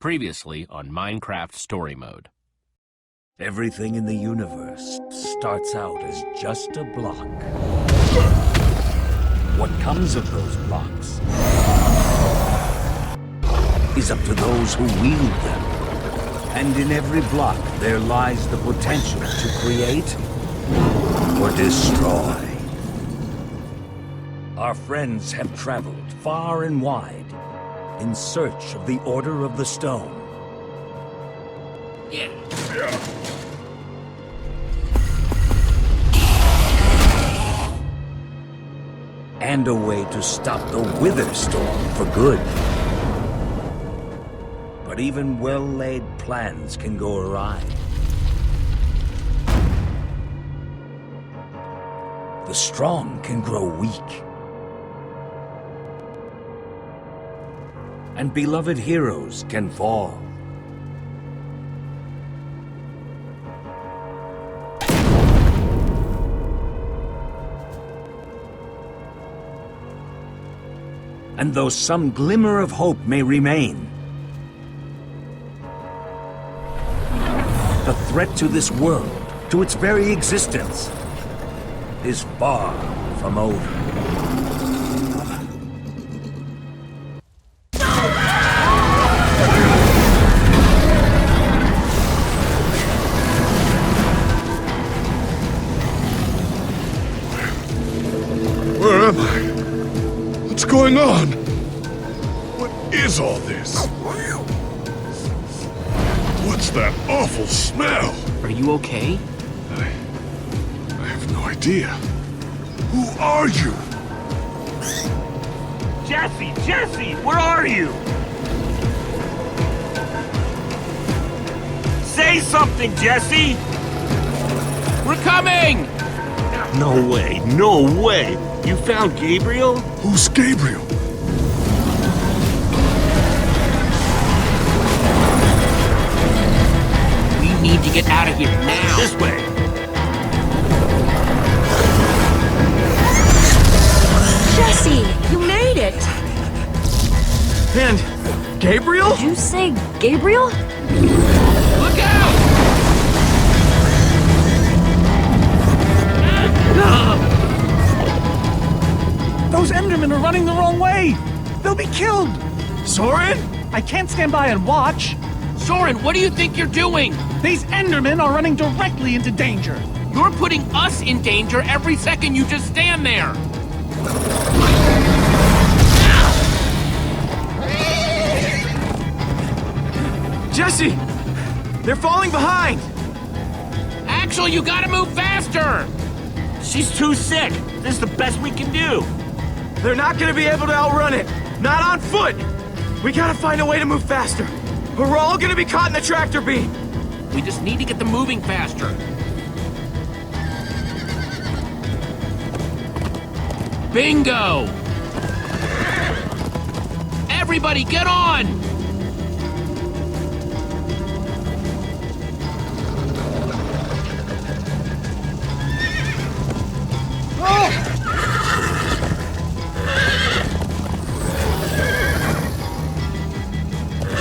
Previously on Minecraft Story Mode. Everything in the universe starts out as just a block. What comes of those blocks is up to those who wield them. And in every block there lies the potential to create or destroy. Our friends have traveled far and wide in search of the Order of the Stone. Yeah. And a way to stop the Wither Storm for good. But even well-laid plans can go awry. The strong can grow weak. And beloved heroes can fall. And though some glimmer of hope may remain, the threat to this world, to its very existence, is far from over. Where am I? What's going on? What is all this? What's that awful smell? Are you okay? I have no idea. Who are you? Jesse, where are you? Say something, Jesse! We're coming! No way! You found Gabriel? Who's Gabriel? We need to get out of here now. This way! Jesse, you made it! And Gabriel? Did you say Gabriel? Look out! Those Endermen are running the wrong way! They'll be killed! Soren? I can't stand by and watch. Soren, what do you think you're doing? These Endermen are running directly into danger. You're putting us in danger every second you just stand there. Jesse! They're falling behind! Axel, you gotta move faster! She's too sick. This is the best we can do. They're not gonna be able to outrun it. Not on foot. We gotta find a way to move faster. Or we're all gonna be caught in the tractor beam. We just need to get them moving faster. Bingo! Everybody, get on!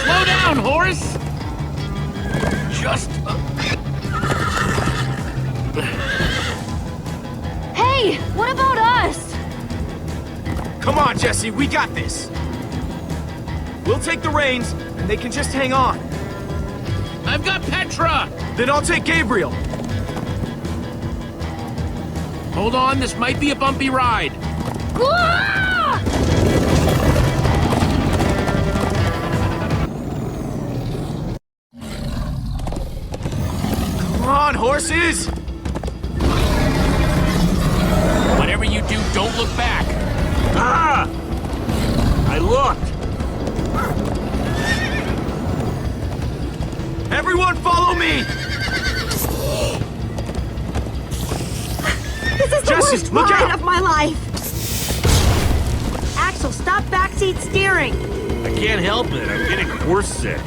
Slow down, horse! Just... Hey, what about us? Come on, Jesse, we got this. We'll take the reins, and they can just hang on. I've got Petra! Then I'll take Gabriel. Hold on, this might be a bumpy ride. Ah! Come on, horses! Whatever you do, don't look back. Ah! I looked. Everyone follow me! This is the Jesse, worst look ride out! of my life! Axel, stop backseat steering! I can't help it. I'm getting horse sick.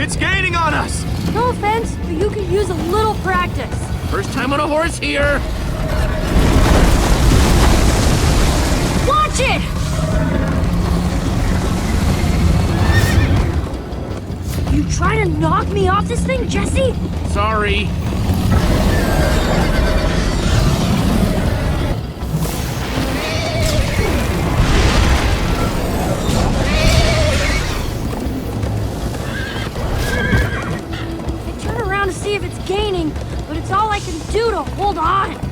It's gaining on us! No offense, but you could use a little practice. First time on a horse here. trying to knock me off this thing, Jesse? Sorry. I turn around to see if it's gaining, but it's all I can do to hold on.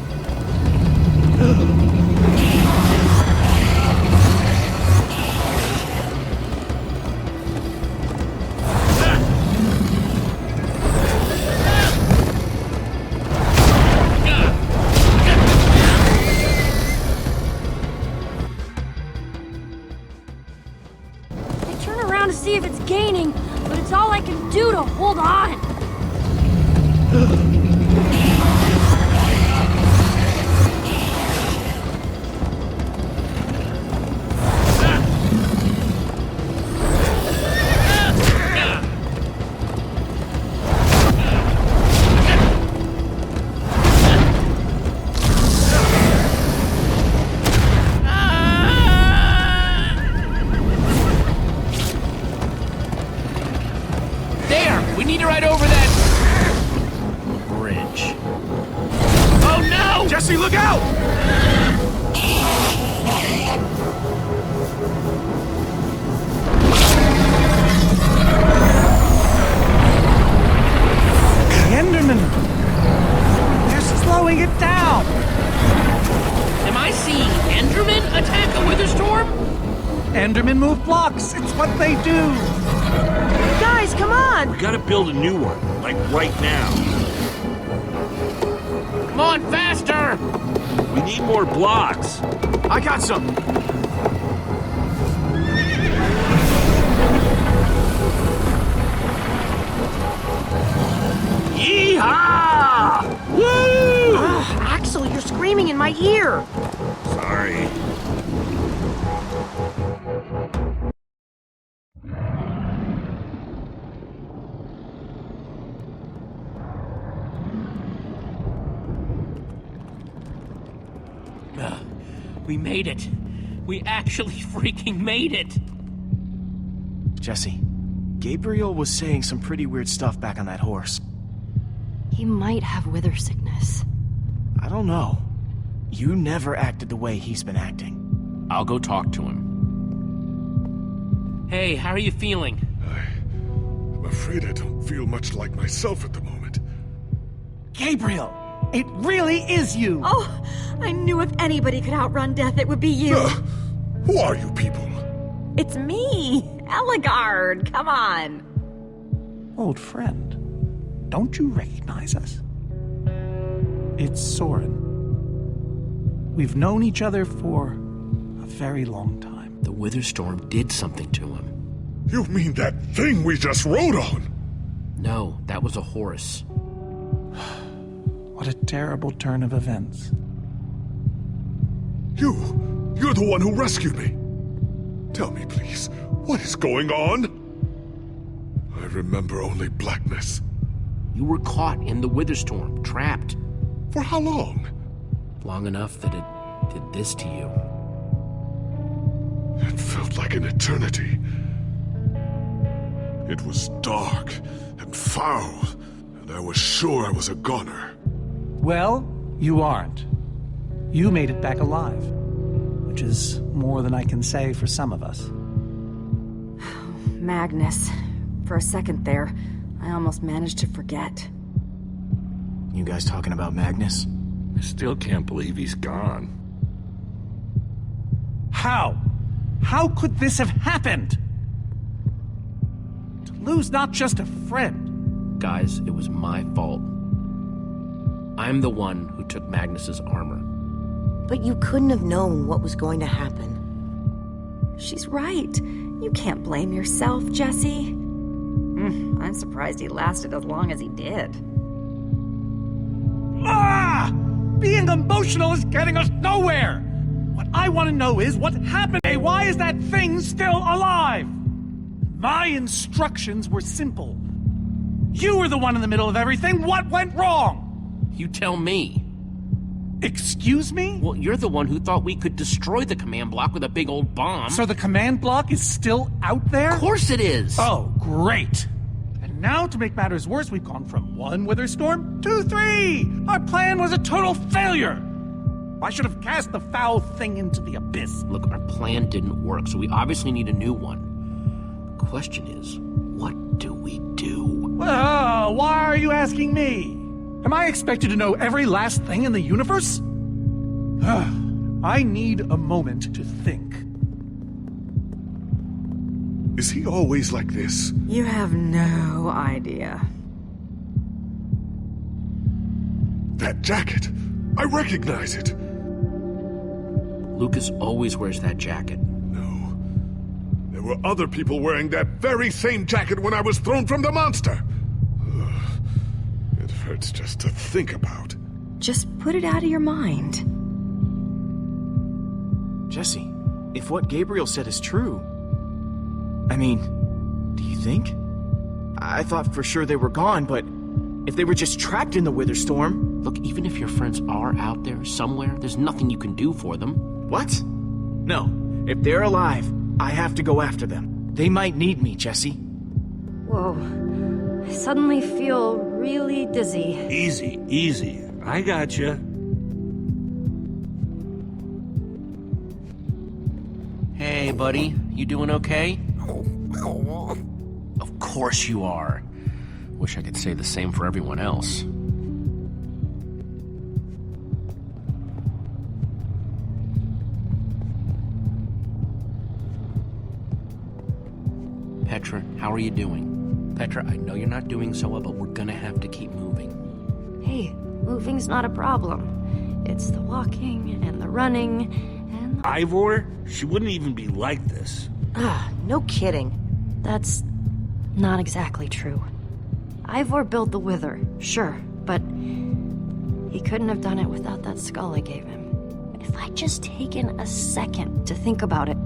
To see if it's gaining, but it's all I can do to hold on. We need to ride over that bridge. Oh no! Jesse, look out! The Enderman! They're slowing it down! Am I seeing Enderman attack a Witherstorm? Endermen move blocks. It's what they do. Guys, come on! We gotta build a new one, like right now. Come on, faster! We need more blocks. I got some. Yeehaw! Woo! Axel, you're screaming in my ear. Sorry. We made it. We actually freaking made it. Jesse, Gabriel was saying some pretty weird stuff back on that horse. He might have wither sickness. I don't know. You never acted the way he's been acting. I'll go talk to him. Hey, how are you feeling? I'm afraid I don't feel much like myself at the moment. Gabriel! It really is you! Oh, I knew if anybody could outrun death, it would be you. Who are you people? It's me, Eligard. Come on. Old friend, don't you recognize us? It's Soren. We've known each other for a very long time. The Witherstorm did something to him. You mean that thing we just rode on? No, that was a horse. What a terrible turn of events. You're the one who rescued me. Tell me, please, what is going on? I remember only blackness. You were caught in the Witherstorm, trapped. For how long? Long enough that it did this to you. It felt like an eternity. It was dark and foul, and I was sure I was a goner. Well, you aren't. You made it back alive, which is more than I can say for some of us. Magnus. For a second there, I almost managed to forget. You guys talking about Magnus? I still can't believe he's gone. How? How could this have happened? To lose not just a friend. Guys, it was my fault. I'm the one who took Magnus's armor. But you couldn't have known what was going to happen. She's right. You can't blame yourself, Jesse. I'm surprised he lasted as long as he did. Ah! Being emotional is getting us nowhere! What I want to know is what happened. Hey, why is that thing still alive? My instructions were simple. You were the one in the middle of everything. What went wrong? You tell me. Excuse me? Well, you're the one who thought we could destroy the command block with a big old bomb. So the command block is still out there? Of course it is! Oh, great. And And now, to make matters worse, we've gone from 1 wither storm to 3! Our plan was a total failure! I should have cast the foul thing into the abyss. Look, our plan didn't work, so we obviously need a new one. The question is, what do we do? Well, why are you asking me? Am I expected to know every last thing in the universe? I need a moment to think. Is he always like this? You have no idea. That jacket! I recognize it! Lucas always wears that jacket. No. There were other people wearing that very same jacket when I was thrown from the monster! Ugh. It hurts just to think about. Just put it out of your mind. Jesse, if what Gabriel said is true... I mean, do you think? I thought for sure they were gone, but if they were just trapped in the wither storm... Look, even if your friends are out there somewhere, there's nothing you can do for them. What? No. If they're alive, I have to go after them. They might need me, Jesse. Whoa. I suddenly feel really dizzy. Easy, easy. I gotcha. Hey, buddy, you doing okay? Of course you are. Wish I could say the same for everyone else. Petra, how are you doing? Petra, I know you're not doing so well, but we're gonna have to keep moving. Hey, moving's not a problem. It's the walking and the running and the... Ivor? She wouldn't even be like this. No kidding. That's not exactly true. Ivor built the Wither, sure, but he couldn't have done it without that skull I gave him. If I'd just taken a second to think about it.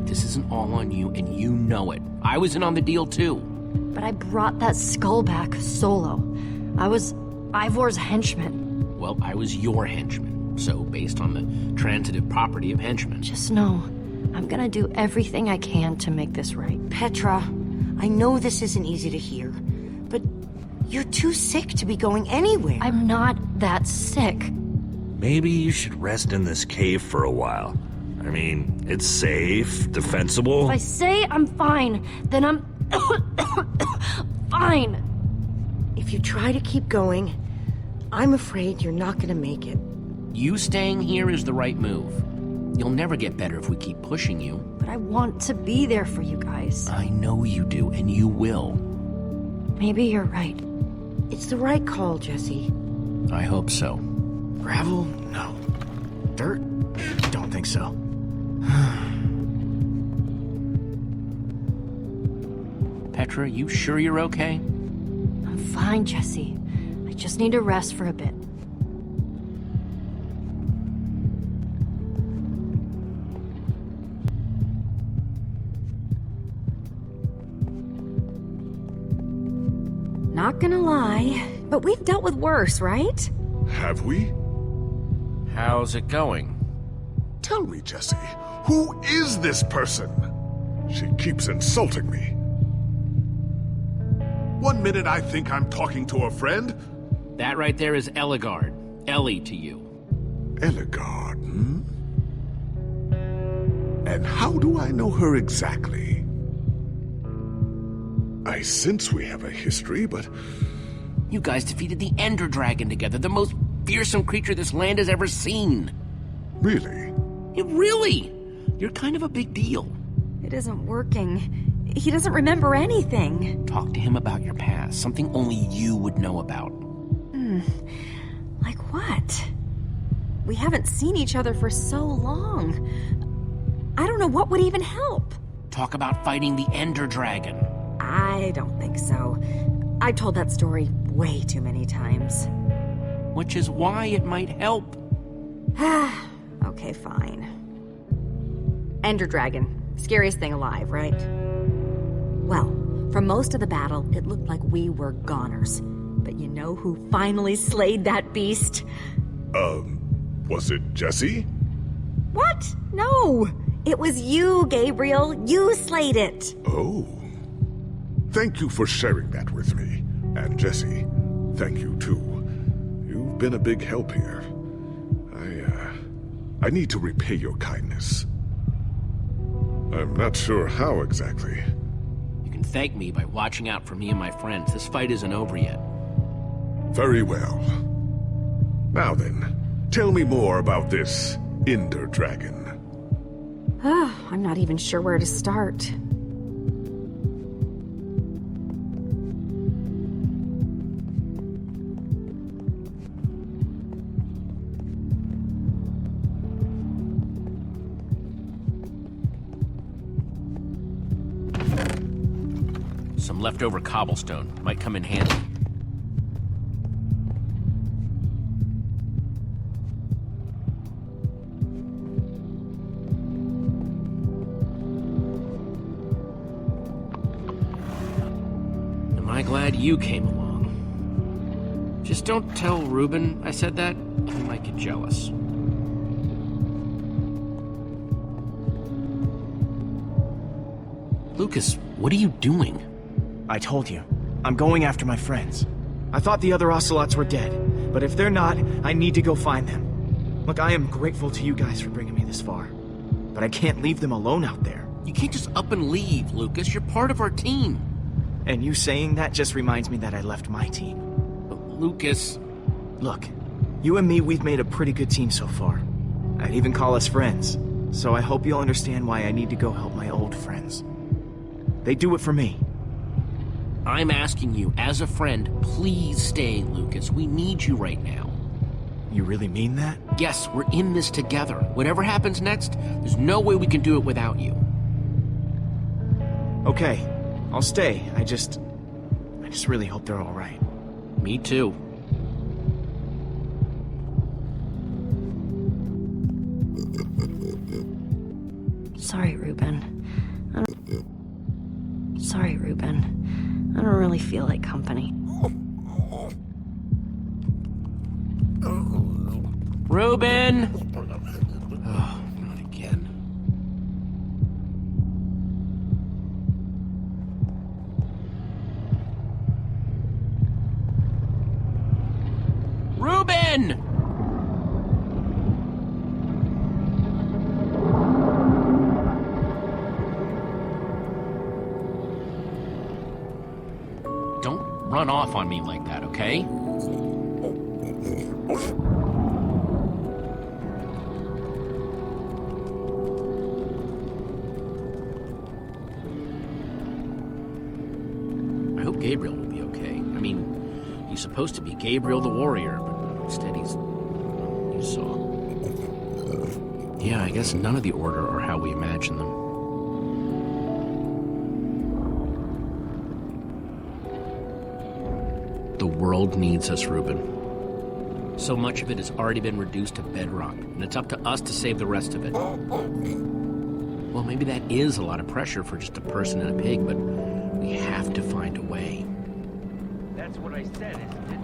This isn't all on you, and you know it. I was in on the deal, too. But I brought that skull back solo. I was Ivor's henchman. Well, I was your henchman, so based on the transitive property of henchman. Just know, I'm gonna do everything I can to make this right. Petra, I know this isn't easy to hear, but you're too sick to be going anywhere. I'm not that sick. Maybe you should rest in this cave for a while. I mean, it's safe, defensible. If I say I'm fine, then I'm fine. If you try to keep going, I'm afraid you're not gonna make it. You staying here is the right move. You'll never get better if we keep pushing you. But I want to be there for you guys. I know you do, and you will. Maybe you're right. It's the right call, Jesse. I hope so. Gravel? No. Dirt? Don't think so. Petra, you sure you're okay? I'm fine, Jesse. I just need to rest for a bit. Not gonna lie, but we've dealt with worse, right? Have we? How's it going? Tell me, Jesse, who is this person? She keeps insulting me. One minute I think I'm talking to a friend. That right there is Eligard. Ellie to you. Eligard, hmm? And how do I know her exactly? I sense we have a history, but... You guys defeated the Ender Dragon together, the most fearsome creature this land has ever seen. Really? Really? You're kind of a big deal. It isn't working. He doesn't remember anything. Talk to him about your past, something only you would know about. Like what? We haven't seen each other for so long. I don't know what would even help. Talk about fighting the Ender Dragon. I don't think so. I've told that story way too many times. Which is why it might help. Okay, fine. Ender Dragon. Scariest thing alive, right? Well, for most of the battle, it looked like we were goners. But you know who finally slayed that beast? Was it Jesse? What? No! It was you, Gabriel. You slayed it. Oh. Thank you for sharing that with me. And Jesse, thank you too. You've been a big help here. I need to repay your kindness. I'm not sure how exactly. You can thank me by watching out for me and my friends. This fight isn't over yet. Very well. Now then, tell me more about this Ender Dragon. I'm not even sure where to start. Some leftover cobblestone might come in handy. Am I glad you came along? Just don't tell Reuben I said that. He might get jealous. Lucas, what are you doing? I told you. I'm going after my friends. I thought the other ocelots were dead, but if they're not, I need to go find them. Look, I am grateful to you guys for bringing me this far, but I can't leave them alone out there. You can't just up and leave, Lucas. You're part of our team. And you saying that just reminds me that I left my team. But Lucas... Look, you and me, we've made a pretty good team so far. I'd even call us friends, so I hope you'll understand why I need to go help my old friends. They do it for me. I'm asking you, as a friend, please stay, Lucas. We need you right now. You really mean that? Yes, we're in this together. Whatever happens next, there's no way we can do it without you. Okay, I'll stay. I just really hope they're all right. Me too. Sorry, Reuben. Sorry, Reuben. I don't really feel like company. Reuben! Oh, not again. Reuben! Don't run off on me like that, okay? I hope Gabriel will be okay. I mean, he's supposed to be Gabriel the warrior, but instead he's... you saw. Yeah, I guess none of the Order are how we imagine them. The world needs us, Reuben. So much of it has already been reduced to bedrock, and it's up to us to save the rest of it. Well, maybe that is a lot of pressure for just a person and a pig, but we have to find a way. That's what I said, isn't it?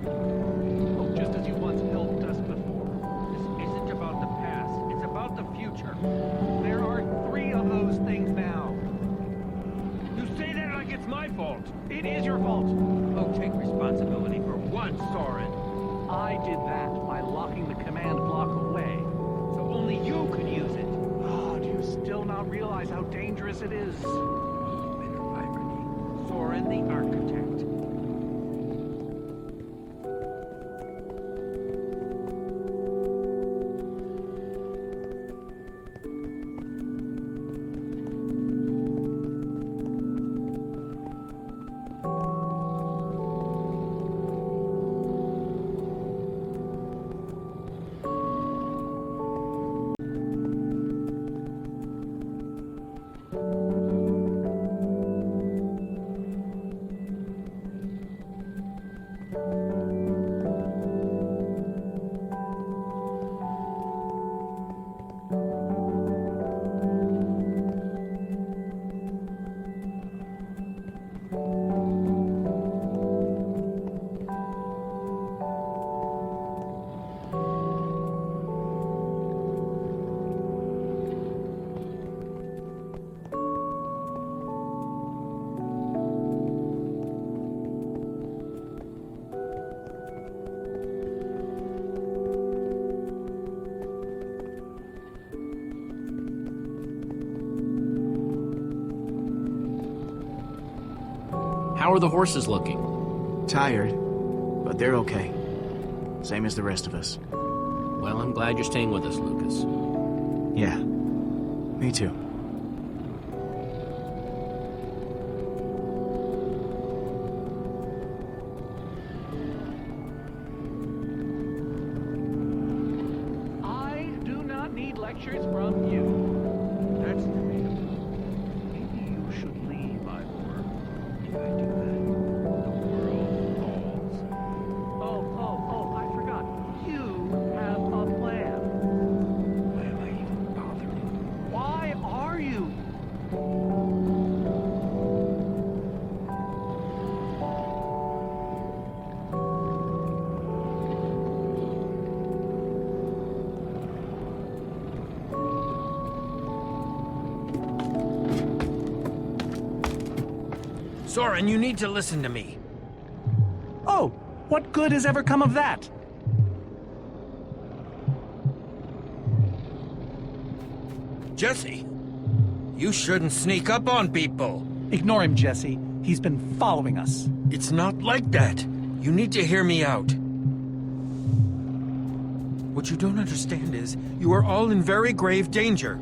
Oh, just as you once helped us before. This isn't about the past, it's about the future. There are 3 of those things now. You say that like it's my fault. It is your fault. Oh, take responsibility for what, Soren? I did that by locking the command block away, so only you could use it. Oh, do you still not realize how dangerous it is? Bitter irony. Soren the architect. How are the horses looking? Tired, but they're okay. Same as the rest of us. Well, I'm glad you're staying with us, Lucas. Yeah, me too. I do not need lectures from you. That's debatable. Maybe you should leave, Ivor. If I do that, the world falls. Oh, I forgot. You have a plan. Why am I even bothering? Why are you? Soren, you need to listen to me. Oh, what good has ever come of that? Jesse, you shouldn't sneak up on people. Ignore him, Jesse. He's been following us. It's not like that. You need to hear me out. What you don't understand is you are all in very grave danger.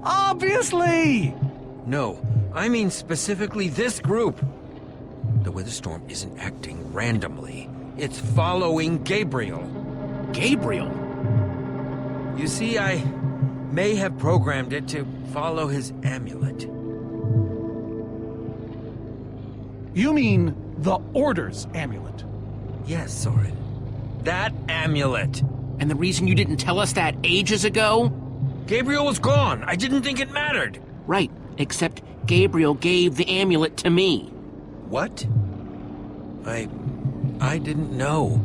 Obviously! No, I mean specifically this group. The Witherstorm isn't acting randomly. It's following Gabriel. Gabriel? You see, I may have programmed it to follow his amulet. You mean the Order's amulet? Yes, Soren. That amulet. And the reason you didn't tell us that ages ago? Gabriel was gone. I didn't think it mattered. Right, except Gabriel gave the amulet to me. What? I didn't know.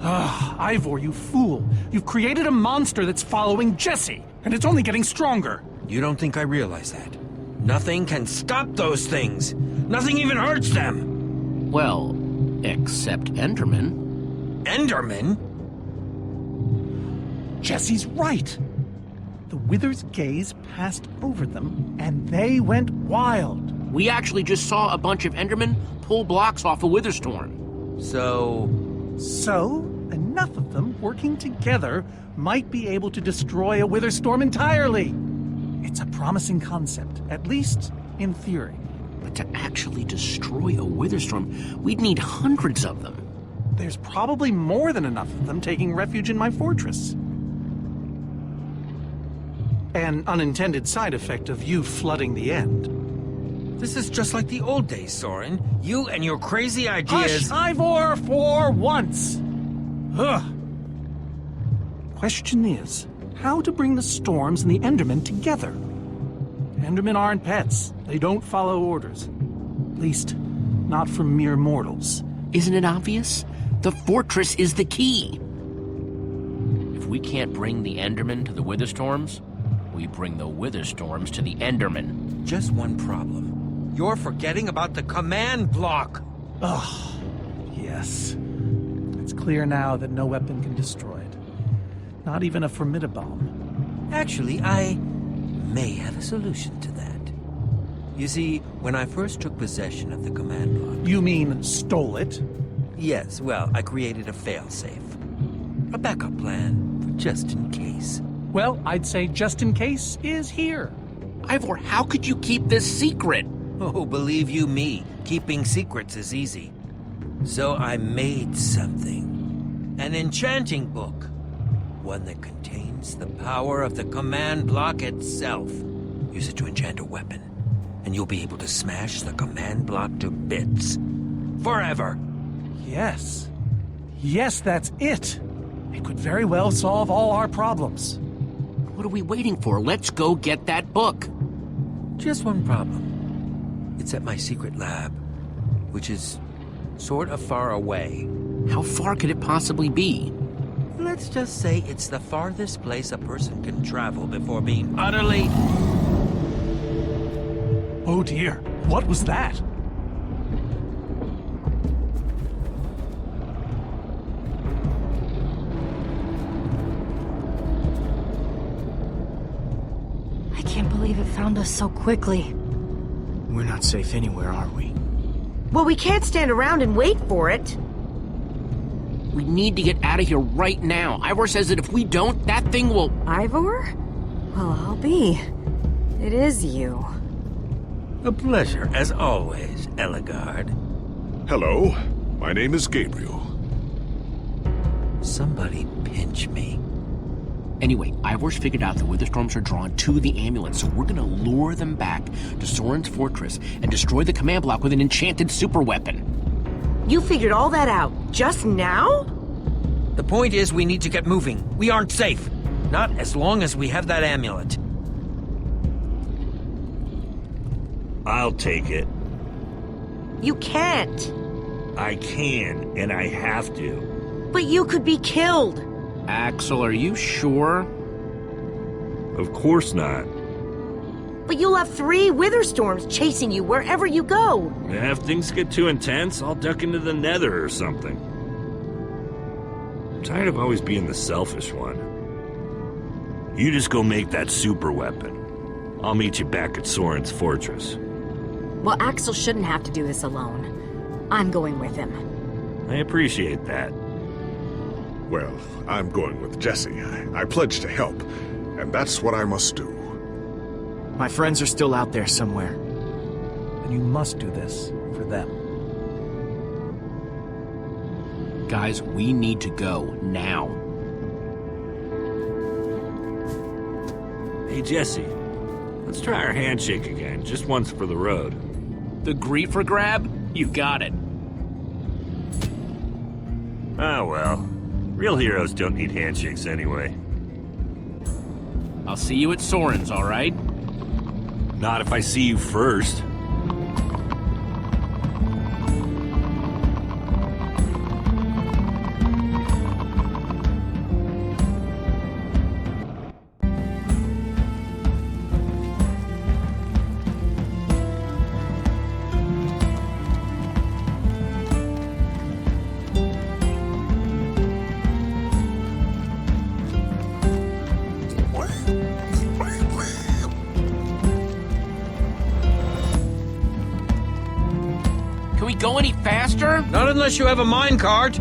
Ah, Ivor, you fool. You've created a monster that's following Jesse, and it's only getting stronger. You don't think I realize that? Nothing can stop those things. Nothing even hurts them. Well, except Enderman. Enderman? Jesse's right. The Wither's gaze passed over them, and they went wild. We actually just saw a bunch of Endermen pull blocks off a Witherstorm. So, enough of them working together might be able to destroy a Witherstorm entirely. It's a promising concept, at least in theory. But to actually destroy a Witherstorm, we'd need hundreds of them. There's probably more than enough of them taking refuge in my fortress. An unintended side effect of you flooding the end. This is just like the old days, Soren. You and your crazy ideas... Hush, Ivor, for once! Ugh. Question is, how to bring the storms and the Endermen together? Endermen aren't pets. They don't follow orders. At least, not from mere mortals. Isn't it obvious? The fortress is the key. If we can't bring the Endermen to the Witherstorms, we bring the Witherstorms to the Endermen. Just one problem. You're forgetting about the command block. Ugh. Yes. It's clear now that no weapon can destroy it. Not even a formidabomb. Actually, I may have a solution to that. You see, when I first took possession of the command block... You mean stole it? Yes, well, I created a failsafe. A backup plan for just in case. Well, I'd say just in case is here. Ivor, how could you keep this secret? Oh, believe you me, keeping secrets is easy. So I made something. An enchanting book. One that contains the power of the command block itself. Use it to enchant a weapon, and you'll be able to smash the command block to bits. Forever. Yes. Yes, that's it. It could very well solve all our problems. What are we waiting for? Let's go get that book. Just one problem. It's at my secret lab, which is sort of far away. How far could it possibly be? Let's just say it's the farthest place a person can travel before being utterly... Oh dear, what was that? I can't believe it found us so quickly. We're not safe anywhere, are we? Well, we can't stand around and wait for it. We need to get out of here right now. Ivor says that if we don't, that thing will... Ivor? Well, I'll be. It is you. A pleasure, as always, Eligard. Hello, my name is Gabriel. Somebody pinch me. Anyway, Ivor's figured out the Witherstorms are drawn to the ambulance, so we're gonna lure them back to Soren's fortress and destroy the command block with an enchanted superweapon. You figured all that out just now? The point is, we need to get moving. We aren't safe. Not as long as we have that amulet. I'll take it. You can't. I can, and I have to. But you could be killed. Axel, are you sure? Of course not. But you'll have 3 Witherstorms chasing you wherever you go. And if things get too intense, I'll duck into the nether or something. I'm tired of always being the selfish one. You just go make that super weapon. I'll meet you back at Soren's fortress. Well, Axel shouldn't have to do this alone. I'm going with him. I appreciate that. Well, I'm going with Jesse. I pledged to help, and that's what I must do. My friends are still out there somewhere. And you must do this for them. Guys, we need to go now. Hey, Jesse. Let's try our handshake again, just once for the road. The griefer grab? You got it. Ah, well. Real heroes don't need handshakes anyway. I'll see you at Soren's, all right? Not if I see you first. Can we go any faster? Not unless you have a minecart.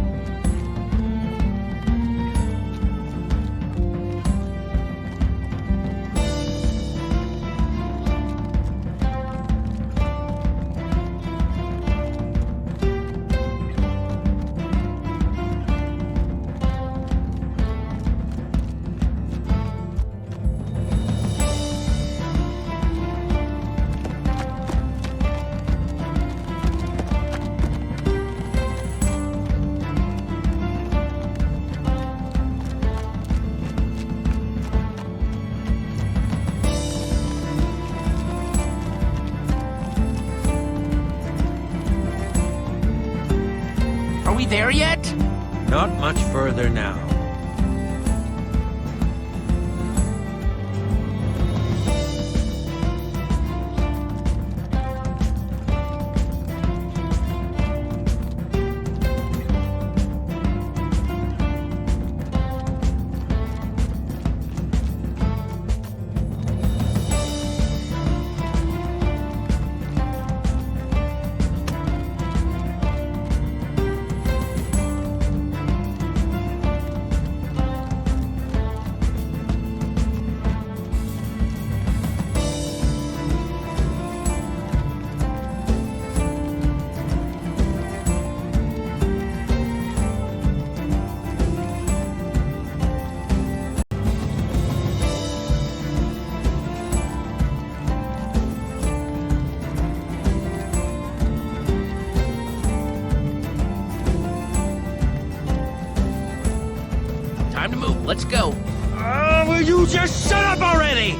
Are we there yet? Not much further now. Time to move. Let's go. Will you just shut up already?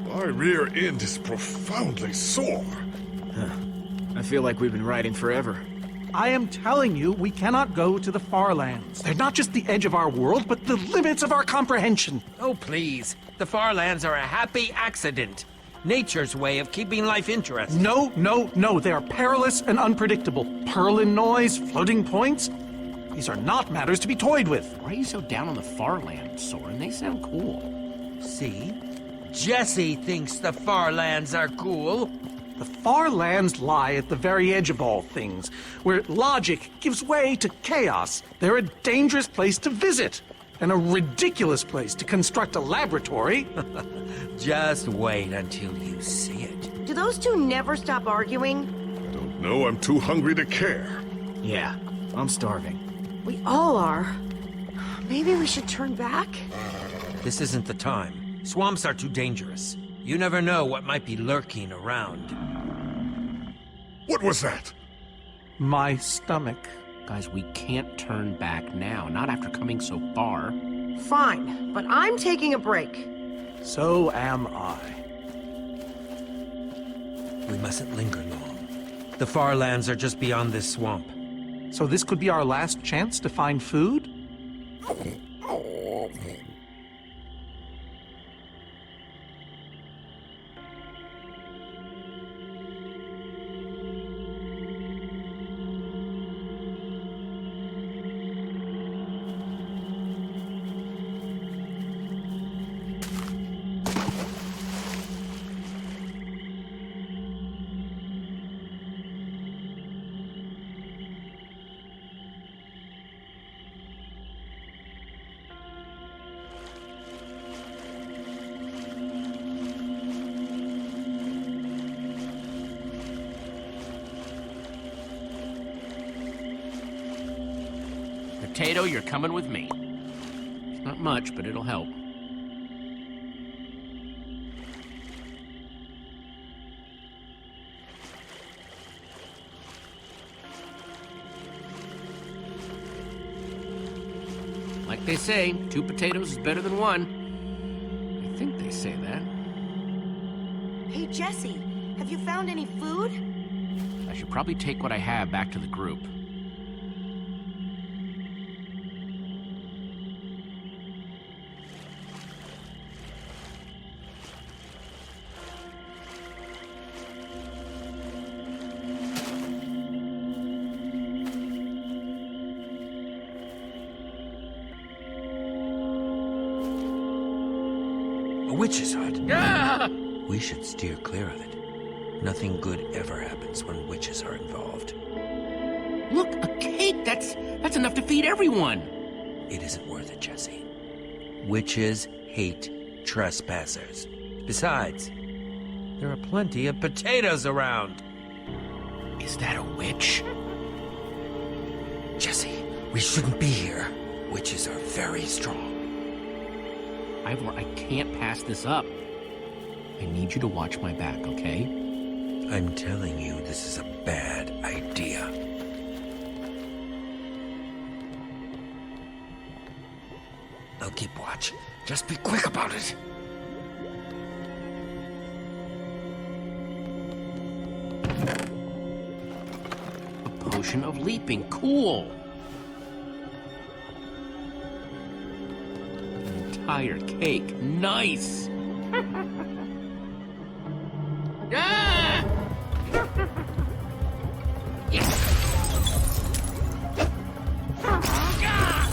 My rear end is profoundly sore. I feel like we've been riding forever. I am telling you, we cannot go to the far lands. They're not just the edge of our world, but the limits of our comprehension. Oh, please. The far lands are a happy accident. Nature's way of keeping life interesting. No, no, no. They are perilous and unpredictable. Purlin noise, floating points. These are not matters to be toyed with. Why are you so down on the far lands, Soren? They sound cool. See? Jesse thinks the far lands are cool. The far lands lie at the very edge of all things, where logic gives way to chaos. They're a dangerous place to visit, and a ridiculous place to construct a laboratory. Just wait until you see it. Do those two never stop arguing? Don't know, I'm too hungry to care. Yeah, I'm starving. We all are. Maybe we should turn back? This isn't the time. Swamps are too dangerous. You never know what might be lurking around. What was that? My stomach. Guys, we can't turn back now, not after coming so far. Fine, but I'm taking a break. So am I. We mustn't linger long. The far lands are just beyond this swamp. So this could be our last chance to find food? Potato, you're coming with me. It's not much, but it'll help. Like they say, 2 potatoes is better than 1. I think they say that. Hey, Jesse, have you found any food? I should probably take what I have back to the group. A witch's hut. Ah! We should steer clear of it. Nothing good ever happens when witches are involved. Look, a cake! That's enough to feed everyone! It isn't worth it, Jesse. Witches hate trespassers. Besides, there are plenty of potatoes around. Is that a witch? Jesse, we shouldn't be here. Witches are very strong. Ivor, I can't pass this up. I need you to watch my back, okay? I'm telling you, this is a bad idea. I'll keep watch. Just be quick about it. A potion of leaping. Cool! An entire cake. Nice! Ah! Yes! Ah!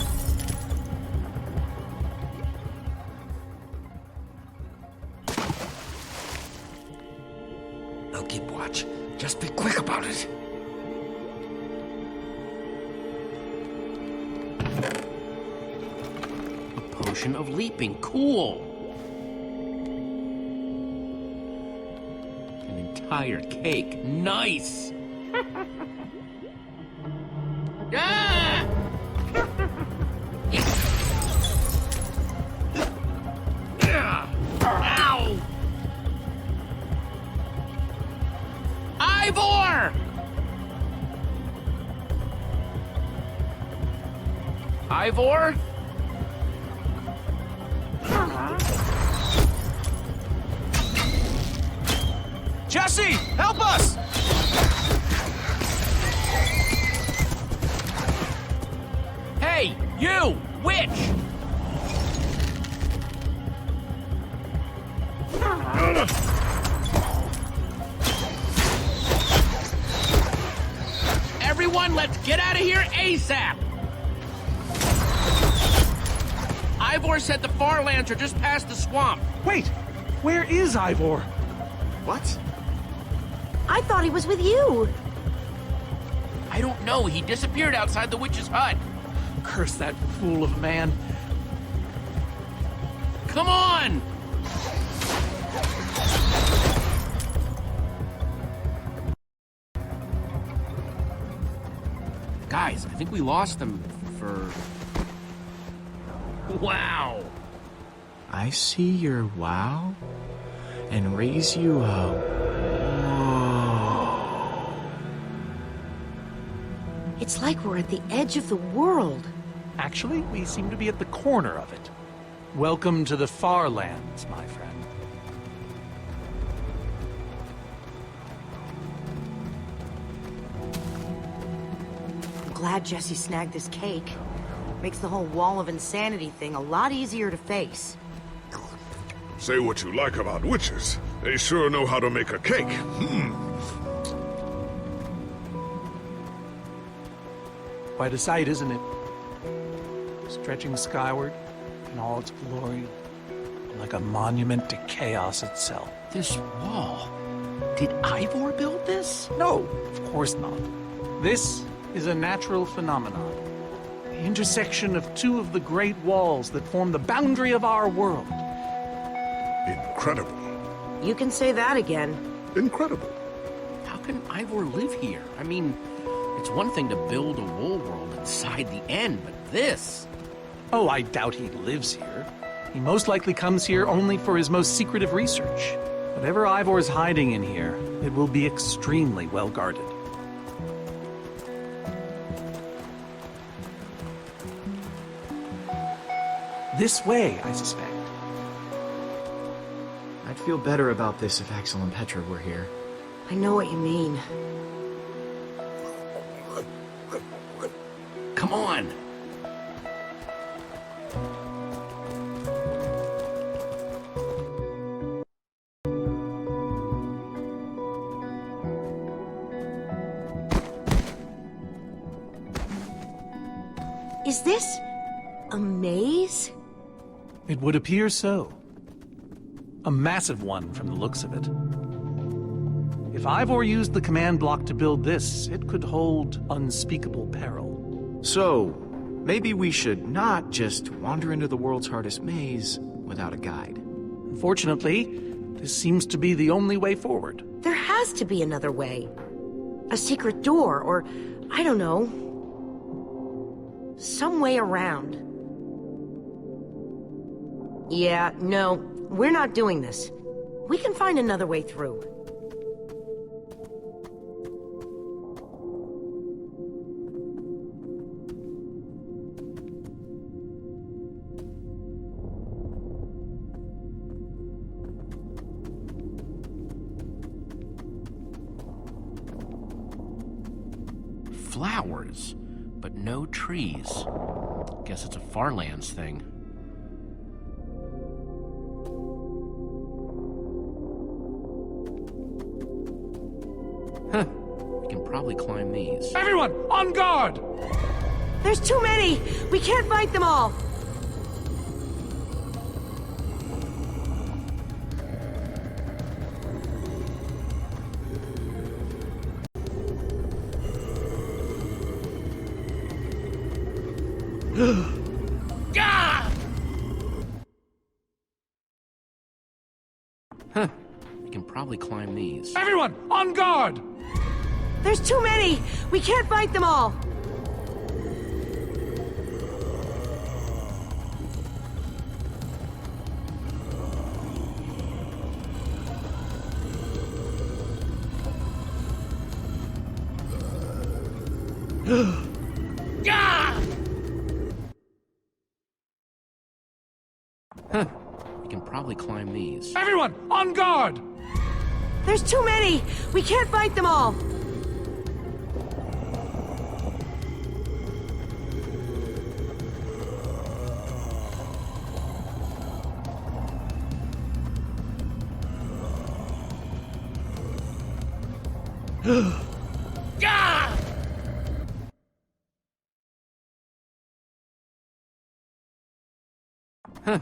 I'll keep watch. Just be quick about it. A potion of leaping. Cool! An entire cake. Nice! Ah! Yes! Ah! Ow! Ivor! Ivor? Jesse, help us! You! Witch! Everyone, let's get out of here ASAP! Ivor said the Farlands are just past the swamp. Wait! Where is Ivor? What? I thought he was with you. I don't know. He disappeared outside the witch's hut. Curse that fool of a man. Come on! Guys, I think we lost them for... Wow! I see your wow and raise you a whoa. It's like we're at the edge of the world. Actually, we seem to be at the corner of it. Welcome to the Farlands, my friend. I'm glad Jesse snagged this cake. Makes the whole wall of insanity thing a lot easier to face. Say what you like about witches. They sure know how to make a cake. Quite a sight, isn't it? Stretching skyward in all its glory, like a monument to chaos itself. This wall... Did Ivor build this? No, of course not. This is a natural phenomenon. The intersection of two of the great walls that form the boundary of our world. Incredible. You can say that again. Incredible. How can Ivor live here? I mean, it's one thing to build a wool world inside the end, but this... Oh, I doubt he lives here. He most likely comes here only for his most secretive research. Whatever Ivor's hiding in here, it will be extremely well guarded. This way, I suspect. I'd feel better about this if Axel and Petra were here. I know what you mean. Come on! Is this a maze? It would appear so. A massive one from the looks of it. If Ivor used the command block to build this, it could hold unspeakable peril. So, maybe we should not just wander into the world's hardest maze without a guide. Unfortunately, this seems to be the only way forward. There has to be another way. A secret door, or, I don't know, some way around. Yeah, no, we're not doing this. We can find another way through. Flowers, but no trees. Guess it's a Farlands thing. Huh. We can probably climb these. Everyone, on guard! There's too many! We can't fight them all! Gah! Huh. We can probably climb these. Everyone, on guard! There's too many! We can't fight them all! Gah! Huh. We can probably climb these. Everyone, on guard! There's too many! We can't fight them all! Huh.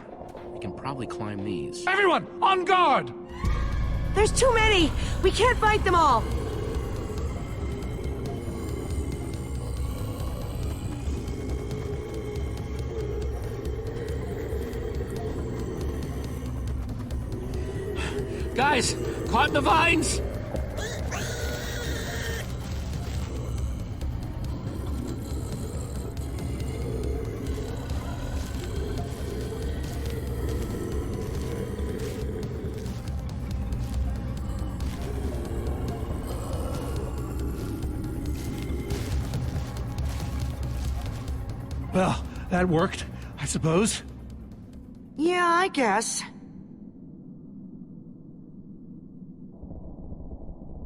We can probably climb these. Everyone, on guard! There's too many! We can't fight them all! Guys, caught in the vines! Well, that worked, I suppose. Yeah, I guess.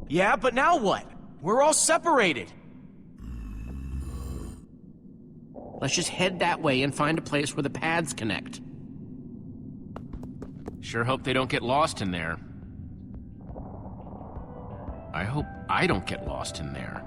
Yeah, but now what? We're all separated. Let's just head that way and find a place where the paths connect. Sure hope they don't get lost in there. I hope I don't get lost in there.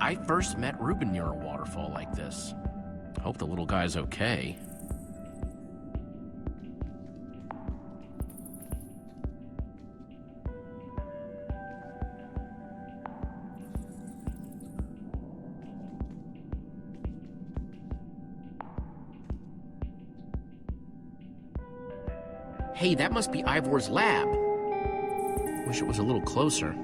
I first met Reuben near a waterfall like this. Hope the little guy's okay. Hey, that must be Ivor's lab. Wish it was a little closer.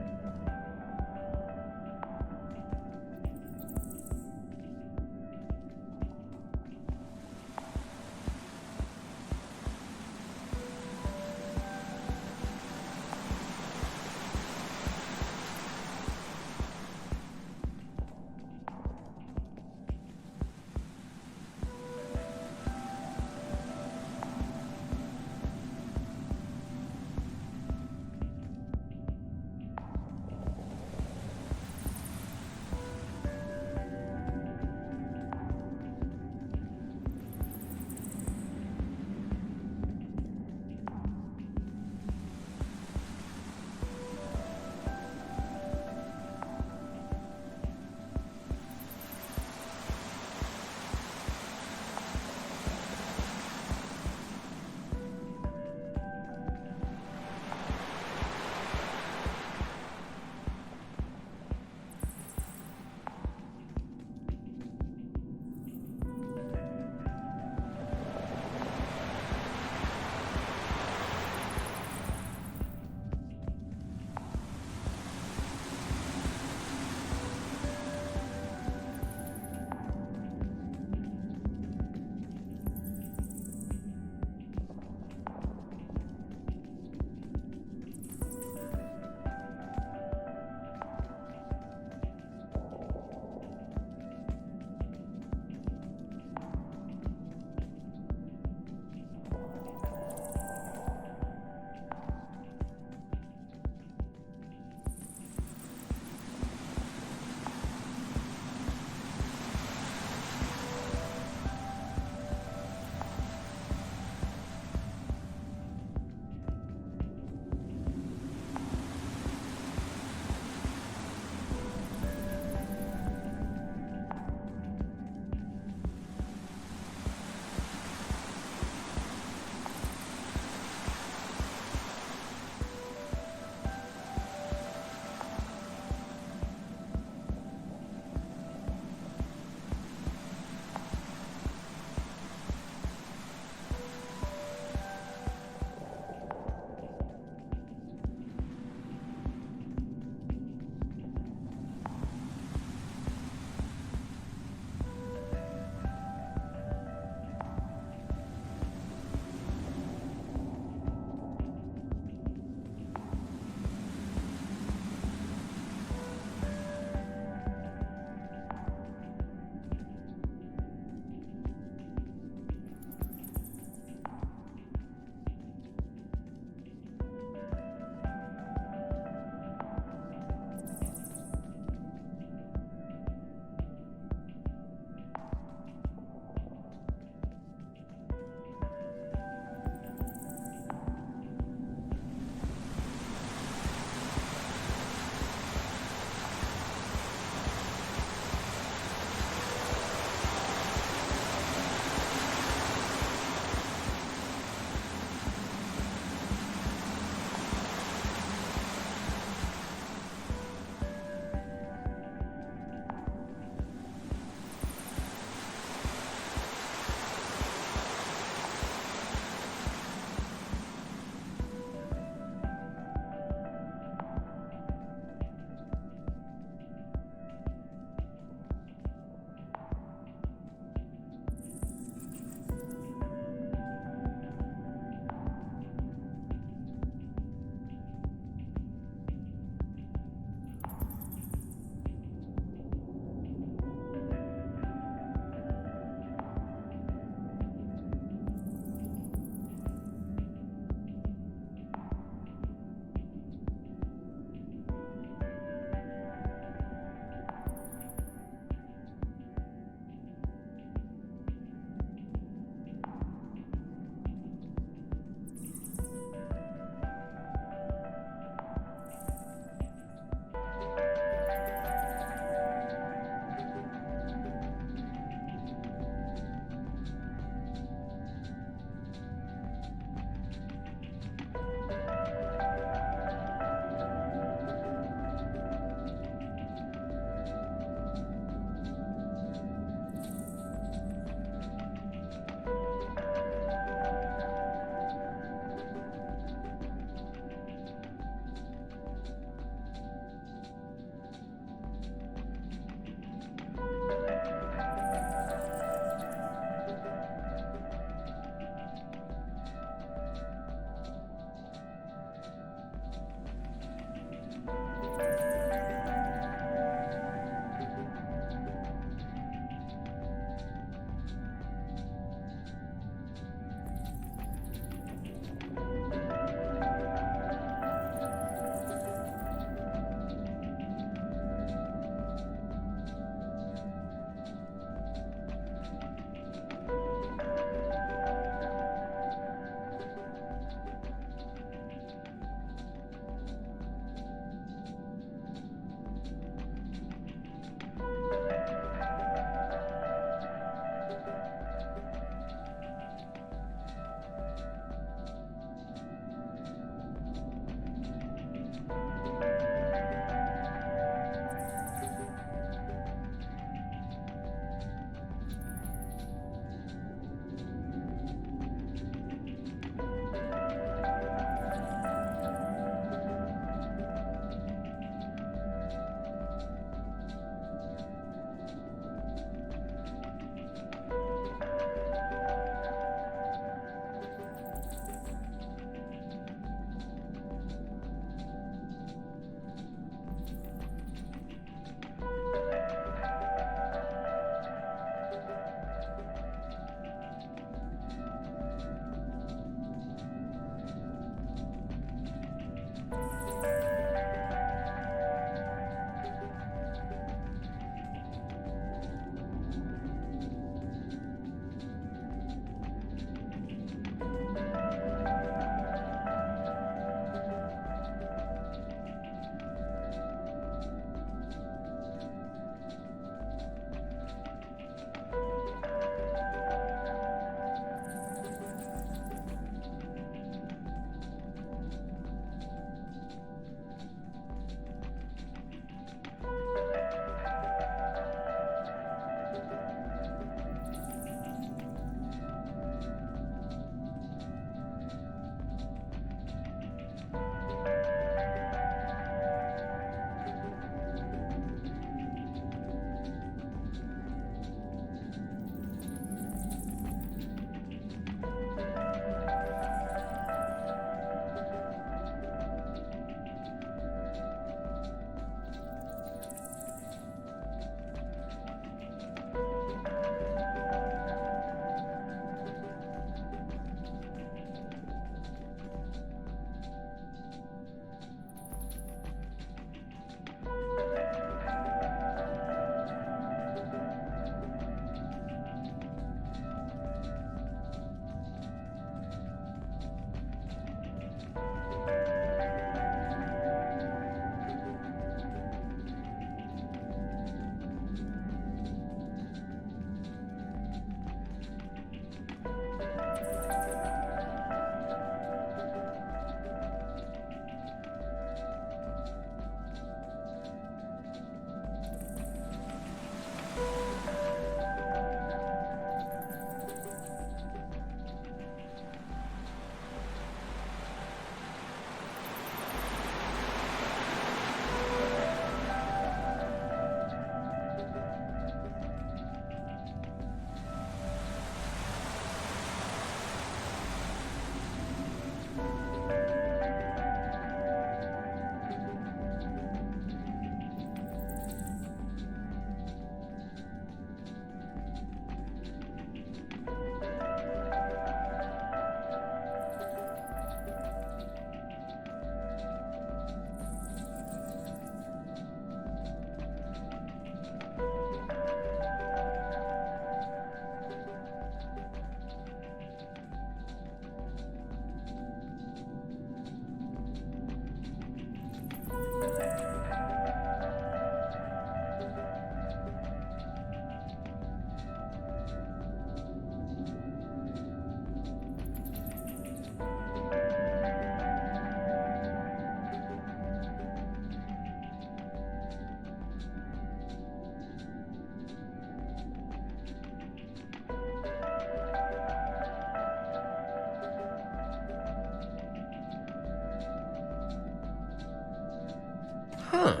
Huh.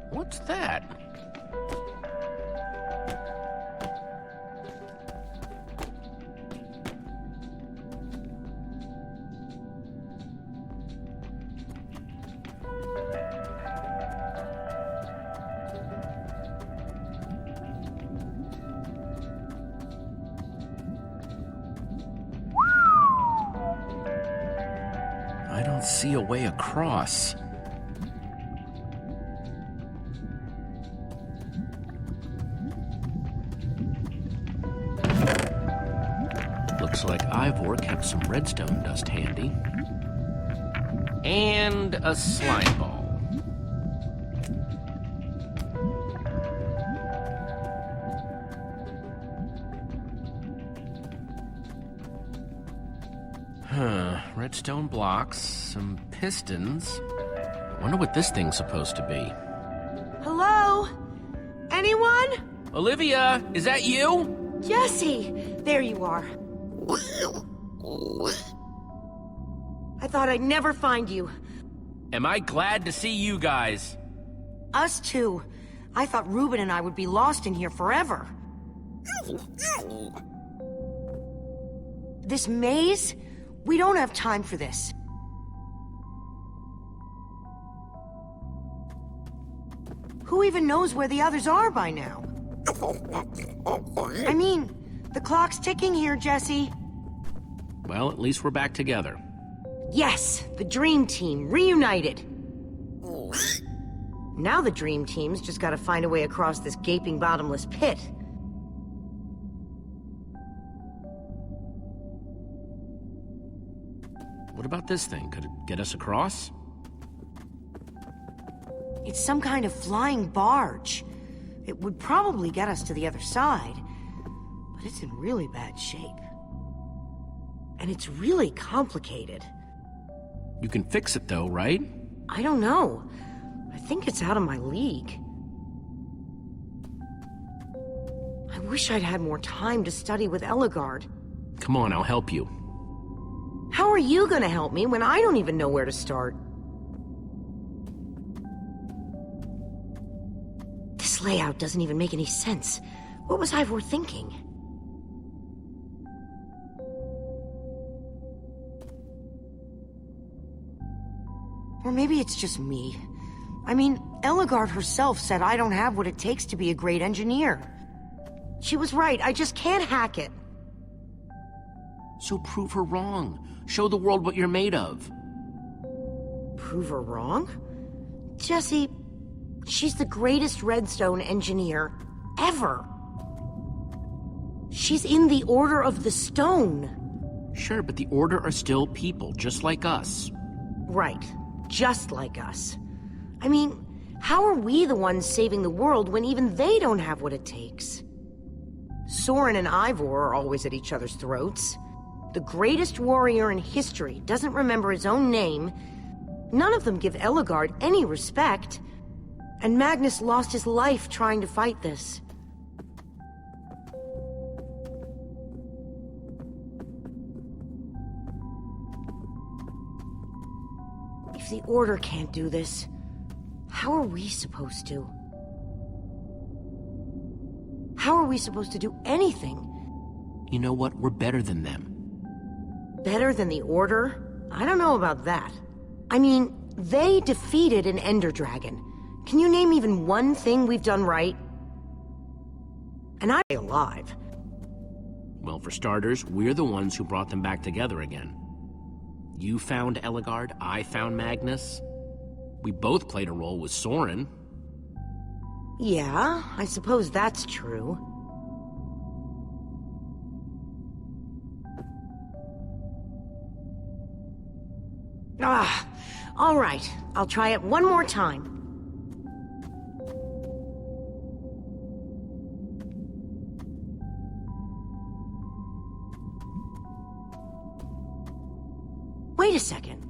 What's that? I don't see a way across. Looks like Ivor kept some redstone dust handy. And a slime ball. Redstone blocks, some pistons. Wonder what this thing's supposed to be. Hello? Anyone? Olivia, is that you? Jesse! There you are. I thought I'd never find you. Am I glad to see you guys? Us too. I thought Reuben and I would be lost in here forever. This maze? We don't have time for this. Who even knows where the others are by now? I mean, the clock's ticking here, Jesse. Well, at least we're back together. Yes, the Dream Team, reunited. Now the Dream Team's just gotta find a way across this gaping bottomless pit. What about this thing? Could it get us across? It's some kind of flying barge. It would probably get us to the other side, but it's in really bad shape. And it's really complicated. You can fix it though, right? I don't know. I think it's out of my league. I wish I'd had more time to study with Ellegaard. Come on, I'll help you. How are you gonna help me when I don't even know where to start? This layout doesn't even make any sense. What was Ivor thinking? Or maybe it's just me. I mean, Ellegaard herself said I don't have what it takes to be a great engineer. She was right, I just can't hack it. So prove her wrong. Show the world what you're made of. Prove her wrong? Jesse, she's the greatest redstone engineer ever. She's in the Order of the Stone. Sure, but the Order are still people, just like us. Right, just like us. I mean, how are we the ones saving the world when even they don't have what it takes? Soren and Ivor are always at each other's throats. The greatest warrior in history doesn't remember his own name. None of them give Ellegaard any respect. And Magnus lost his life trying to fight this. If the Order can't do this, how are we supposed to? How are we supposed to do anything? You know what? We're better than them. Better than the Order? I don't know about that. I mean, they defeated an Ender Dragon. Can you name even one thing we've done right? And I'm alive. Well, for starters, we're the ones who brought them back together again. You found Ellegaard, I found Magnus. We both played a role with Soren. Yeah, I suppose that's true. All right. I'll try it one more time. Wait a second.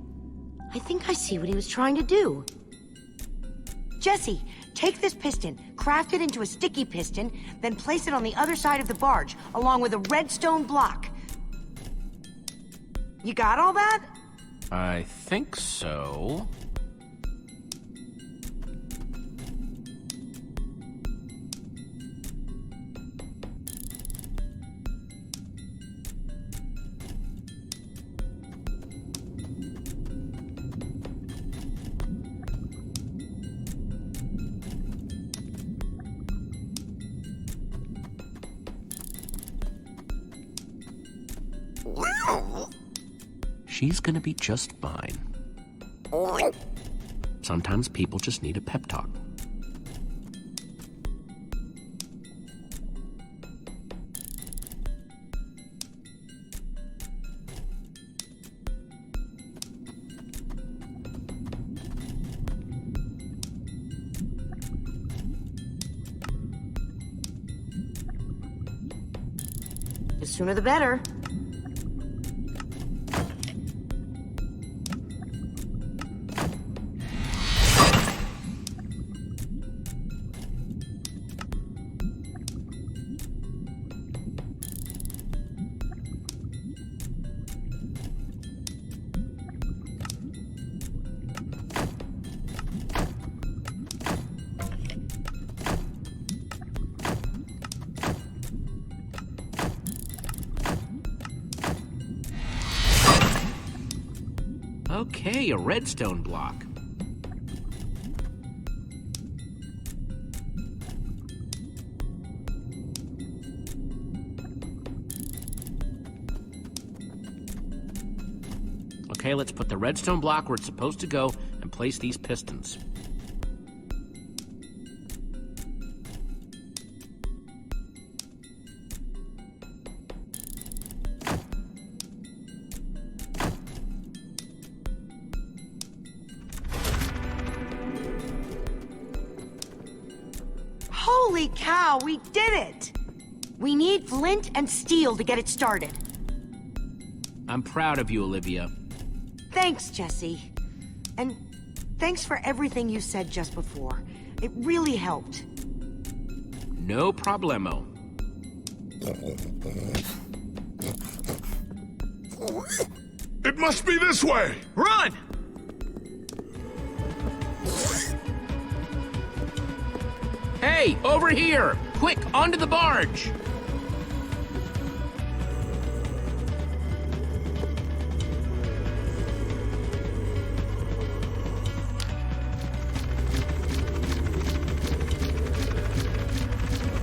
I think I see what he was trying to do. Jesse, take this piston, craft it into a sticky piston, then place it on the other side of the barge, along with a redstone block. You got all that? I think so. She's gonna be just fine. Sometimes people just need a pep talk. The sooner the better. Okay, a redstone block. Okay, let's put the redstone block where it's supposed to go and place these pistons. Holy cow, we did it! We need flint and steel to get it started. I'm proud of you, Olivia. Thanks, Jesse. And thanks for everything you said just before. It really helped. No problemo. It must be this way! Run! Hey, over here! Quick, onto the barge!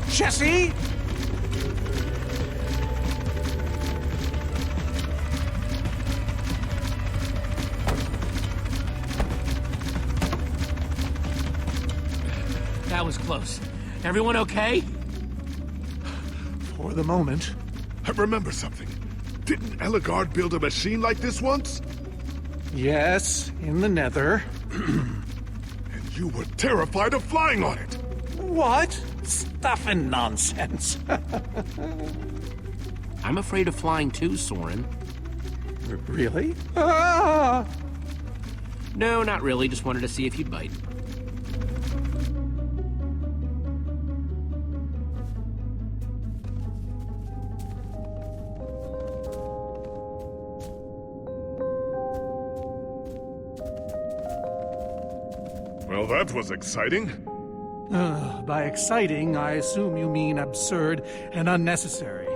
Jesse? That was close. Everyone okay? For the moment. I remember something. Didn't Eligard build a machine like this once? Yes, in the nether. And you were terrified of flying on it! What? Stuff and nonsense. I'm afraid of flying too, Soren. Really? Ah! No, not really. Just wanted to see if you'd bite. Well, that was exciting. By exciting, I assume you mean absurd and unnecessary.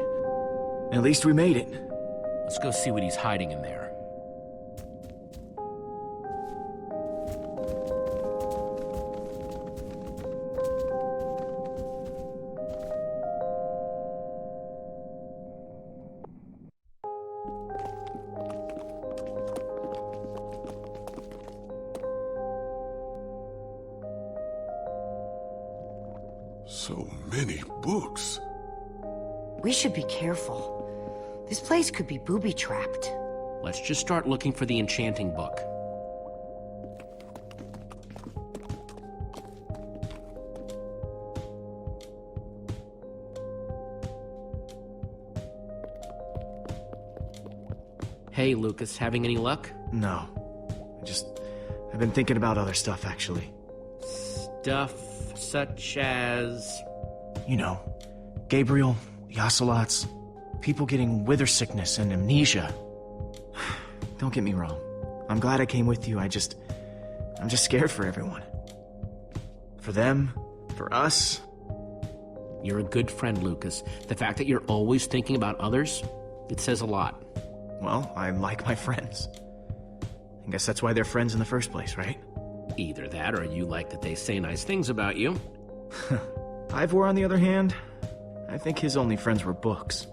At least we made it. Let's go see what he's hiding in there. So many books. We should be careful. This place could be booby-trapped. Let's just start looking for the enchanting book. Hey, Lucas, having any luck? No. I've been thinking about other stuff, actually. Stuff such as... You know, Gabriel, the ocelots, people getting wither sickness and amnesia. Don't get me wrong. I'm glad I came with you. I'm just scared for everyone. For them, for us. You're a good friend, Lucas. The fact that you're always thinking about others, it says a lot. Well, I like my friends. I guess that's why they're friends in the first place, right? Either that or you like that they say nice things about you. Ivor, on the other hand, I think his only friends were books.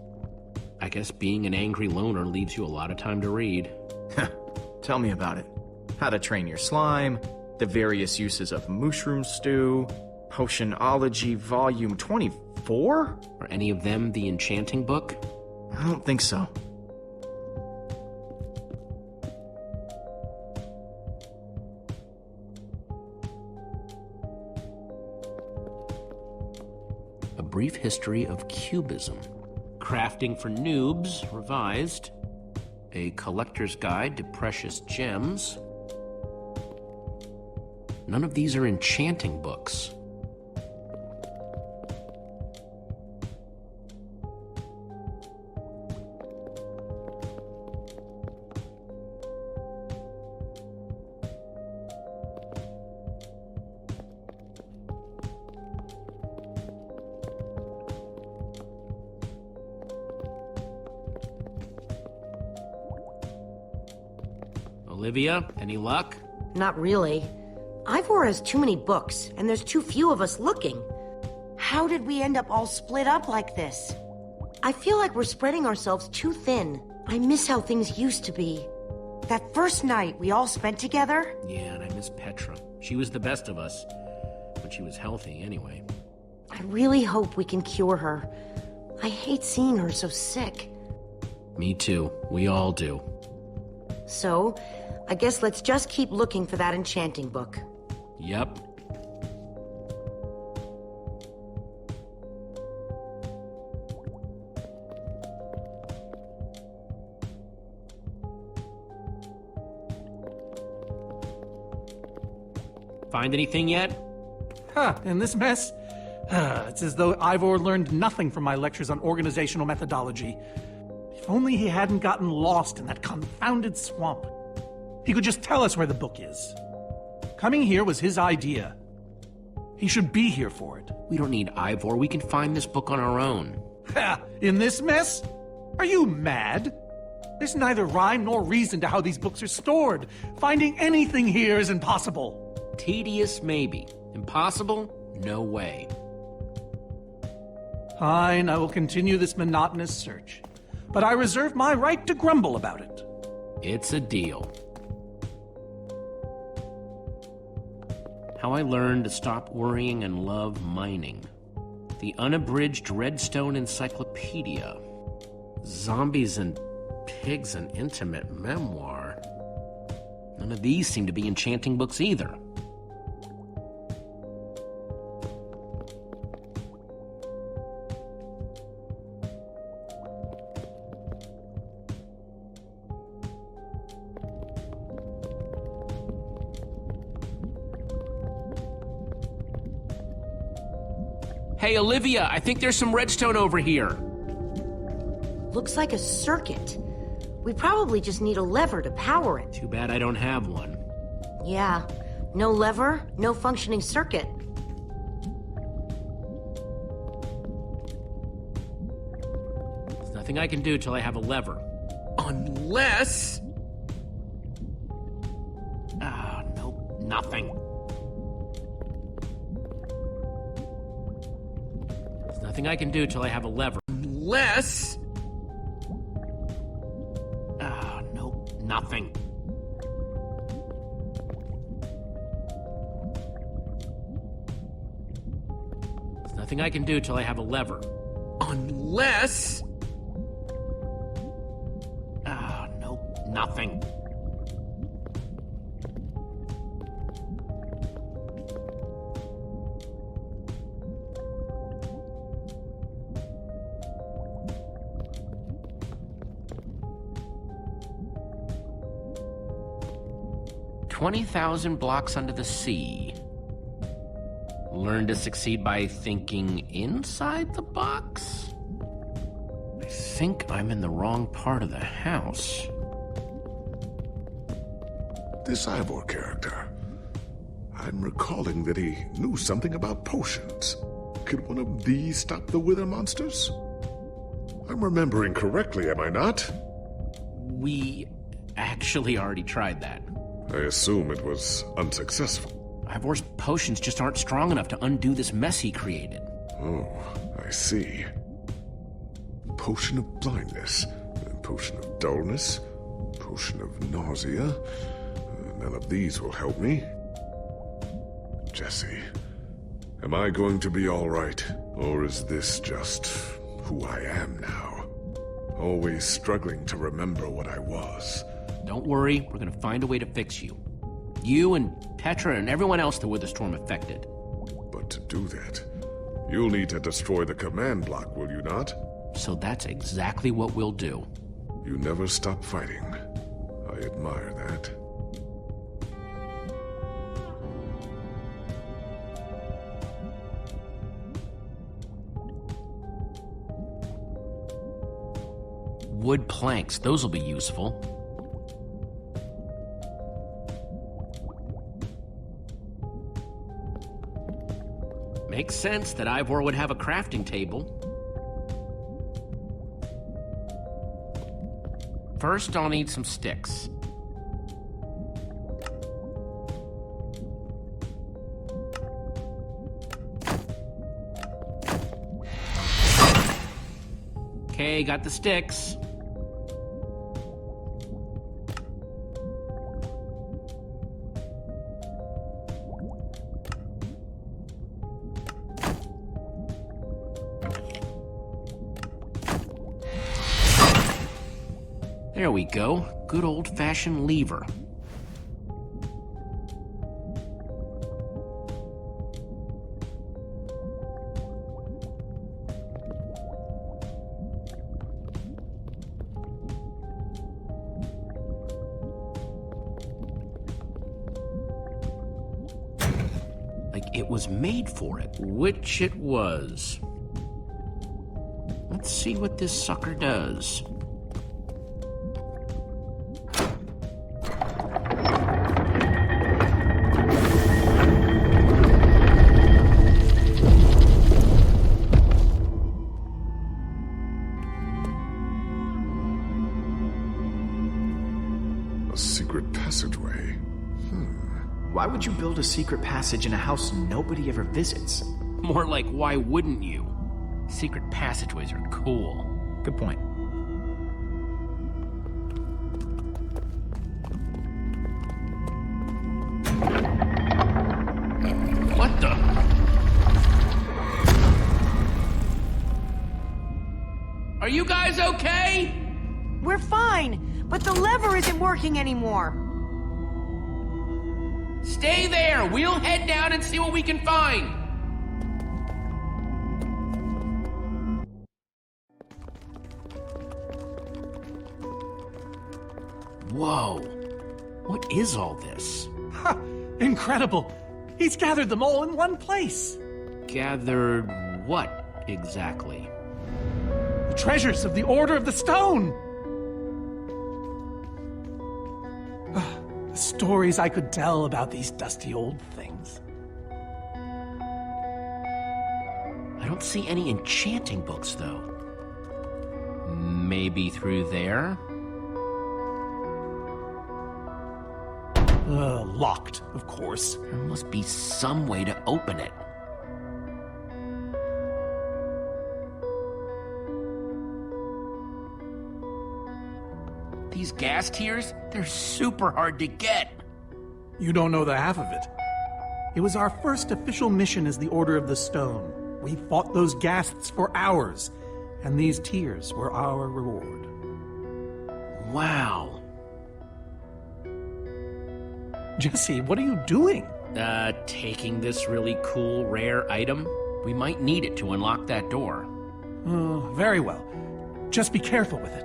I guess being an angry loner leaves you a lot of time to read. Tell me about it. How to Train Your Slime, the various uses of mushroom stew, Potionology Volume 24? Are any of them the enchanting book? I don't think so. A Brief History of Cubism. Crafting for Noobs, revised. A Collector's Guide to Precious Gems. None of these are enchanting books. Olivia, any luck? Not really. Ivor has too many books, and there's too few of us looking. How did we end up all split up like this? I feel like we're spreading ourselves too thin. I miss how things used to be. That first night we all spent together? Yeah, and I miss Petra. She was the best of us. When she was healthy, anyway. I really hope we can cure her. I hate seeing her so sick. Me too. We all do. So, I guess let's just keep looking for that enchanting book. Yep. Find anything yet? In this mess? It's as though Ivor learned nothing from my lectures on organizational methodology. If only he hadn't gotten lost in that confounded swamp. He could just tell us where the book is. Coming here was his idea. He should be here for it. We don't need Ivor. We can find this book on our own. In this mess? Are you mad? There's neither rhyme nor reason to how these books are stored. Finding anything here is impossible. Tedious, maybe. Impossible? No way. Fine, I will continue this monotonous search. But I reserve my right to grumble about it. It's a deal. How I Learned to Stop Worrying and Love Mining. The Unabridged Redstone Encyclopedia. Zombies and Pigs, an Intimate Memoir. None of these seem to be enchanting books either. Hey, Olivia, I think there's some redstone over here. Looks like a circuit. We probably just need a lever to power it. Too bad I don't have one. Yeah. No lever, no functioning circuit. There's nothing I can do till I have a lever. Unless... nope, nothing. There's nothing I can do till I have a lever. Unless... nope, nothing. There's nothing I can do till I have a lever. Unless... nope, nothing. "20,000 blocks under the sea. Learn to succeed by thinking inside the box?" I think I'm in the wrong part of the house. This Ivor character. I'm recalling that he knew something about potions. Could one of these stop the wither monsters? I'm remembering correctly, am I not? We actually already tried that. I assume it was unsuccessful. Ivor's potions just aren't strong enough to undo this mess he created. Oh, I see. potion of blindness, a potion of dullness, potion of nausea. None of these will help me. Jesse, am I going to be all right? Or is this just who I am now? Always struggling to remember what I was. Don't worry, we're gonna find a way to fix you. You and Petra and everyone else that Witherstorm affected. But to do that, you'll need to destroy the command block, will you not? So that's exactly what we'll do. You never stop fighting. I admire that. Wood planks, those will be useful. Makes sense that Ivor would have a crafting table. First, I'll need some sticks. Okay, got the sticks. There we go. Good old-fashioned lever. Like it was made for it, which it was. Let's see what this sucker does. Passageway. Why would you build a secret passage in a house nobody ever visits? More like, why wouldn't you? Secret passageways are cool. Good point. What the? Are you guys okay? We're fine, but the lever isn't working anymore. Stay there! We'll head down and see what we can find! Whoa! What is all this? Ha! Incredible! He's gathered them all in one place! Gathered what, exactly? The treasures of the Order of the Stone! The stories I could tell about these dusty old things. I don't see any enchanting books, though. Maybe through there? Locked, of course. There must be some way to open it. These gas tiers, they're super hard to get. You don't know the half of it. It was our first official mission as the Order of the Stone. We fought those ghasts for hours, and these tears were our reward. Wow. Jesse, what are you doing? Taking this really cool, rare item. We might need it to unlock that door. Very well. Just be careful with it.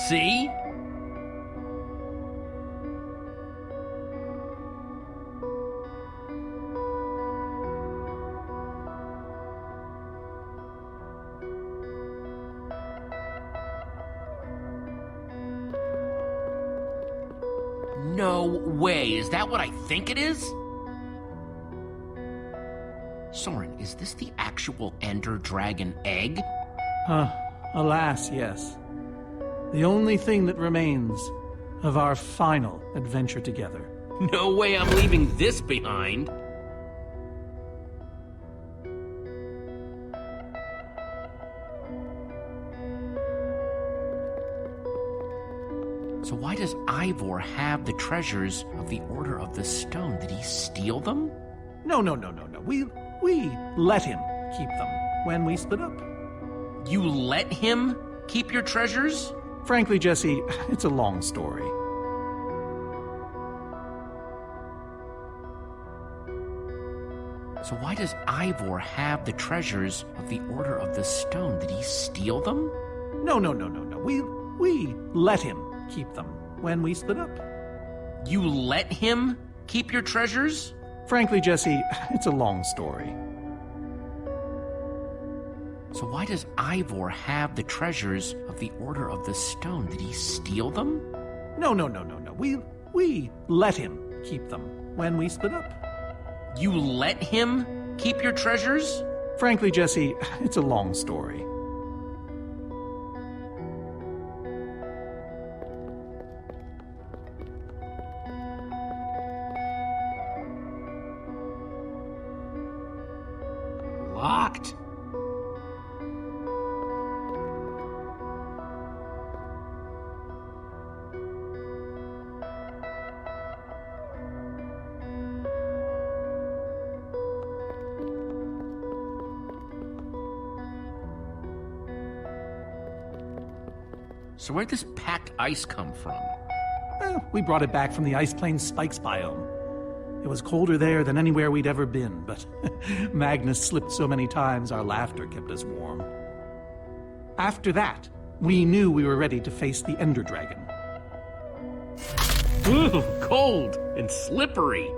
See? No way. Is that what I think it is? Soren, is this the actual Ender Dragon egg? Alas, yes. The only thing that remains of our final adventure together. No way I'm leaving this behind. So why does Ivor have the treasures of the Order of the Stone? Did he steal them? No. We let him keep them when we split up. You let him keep your treasures? Frankly, Jesse, it's a long story. So why does Ivor have the treasures of the Order of the Stone? Did he steal them? No. We let him keep them when we split up. You let him keep your treasures? Frankly, Jesse, it's a long story. So why does Ivor have the treasures of the Order of the Stone? Did he steal them? No. We let him keep them when we split up. You let him keep your treasures? Frankly, Jesse, it's a long story. Locked. So where'd this packed ice come from? We brought it back from the Ice Plains Spikes biome. It was colder there than anywhere we'd ever been, but Magnus slipped so many times our laughter kept us warm. After that, we knew we were ready to face the Ender Dragon. Ooh, cold and slippery.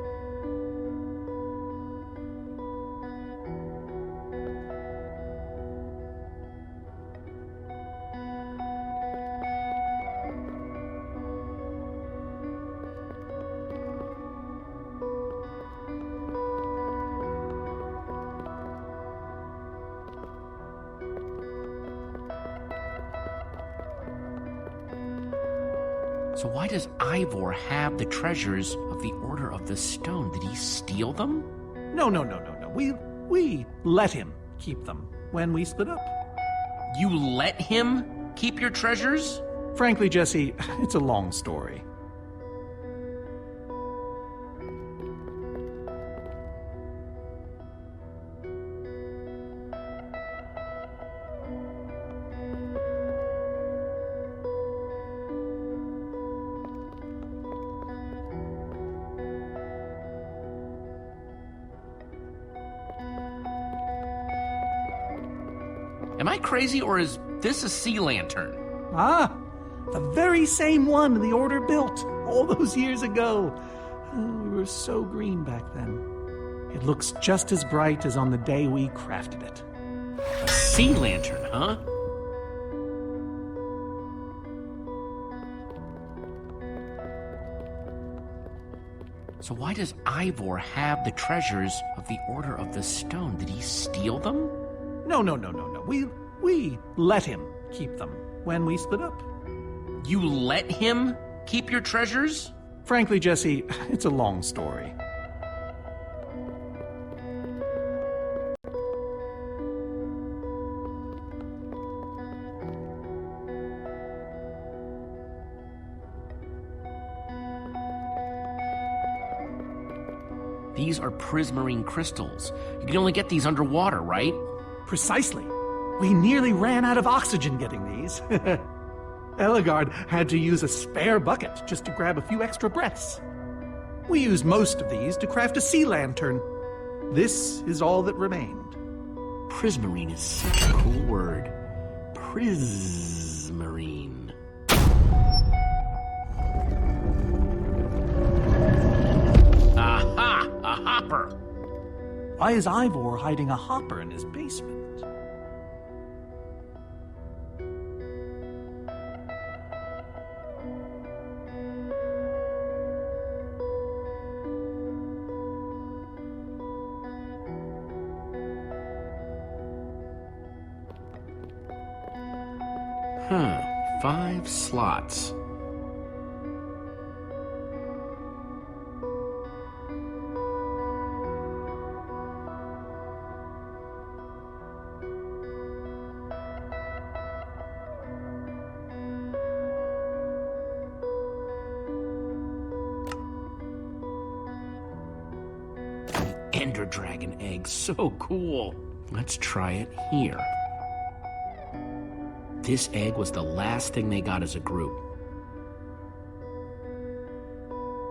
So why does Ivor have the treasures of the Order of the Stone? Did he steal them? No. We let him keep them when we split up. You let him keep your treasures? Frankly, Jesse, it's a long story. Am I crazy, or is this a sea lantern? Ah, the very same one the Order built all those years ago. We were so green back then. It looks just as bright as on the day we crafted it. A sea lantern, huh? So why does Ivor have the treasures of the Order of the Stone? Did he steal them? No. We let him keep them when we split up. You let him keep your treasures? Frankly, Jesse, it's a long story. These are prismarine crystals. You can only get these underwater, right? Precisely. We nearly ran out of oxygen getting these. Eligard had to use a spare bucket just to grab a few extra breaths. We used most of these to craft a sea lantern. This is all that remained. Prismarine is such a cool word. Prismarine. Aha! A hopper! Why is Ivor hiding a hopper in his basement? Huh. 5 slots. Ender Dragon egg, so cool. Let's try it here. This egg was the last thing they got as a group.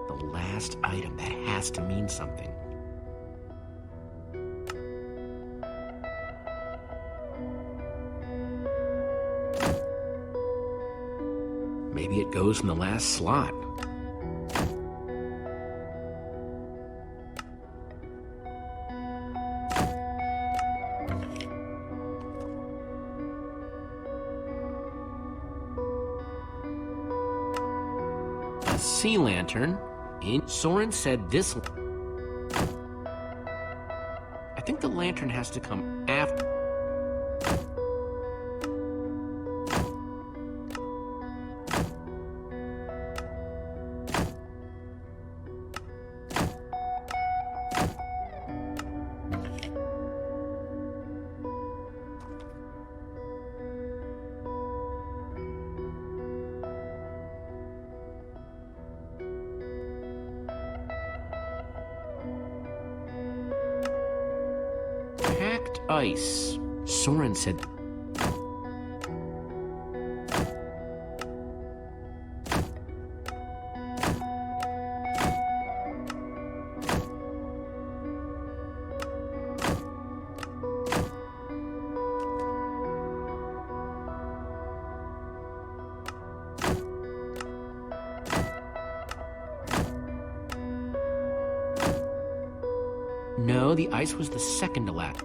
The last item, that has to mean something. Maybe it goes in the last slot. A sea lantern. Soren said this. I think the lantern has to come after. Ice. Soren said. No, the ice was the second to last.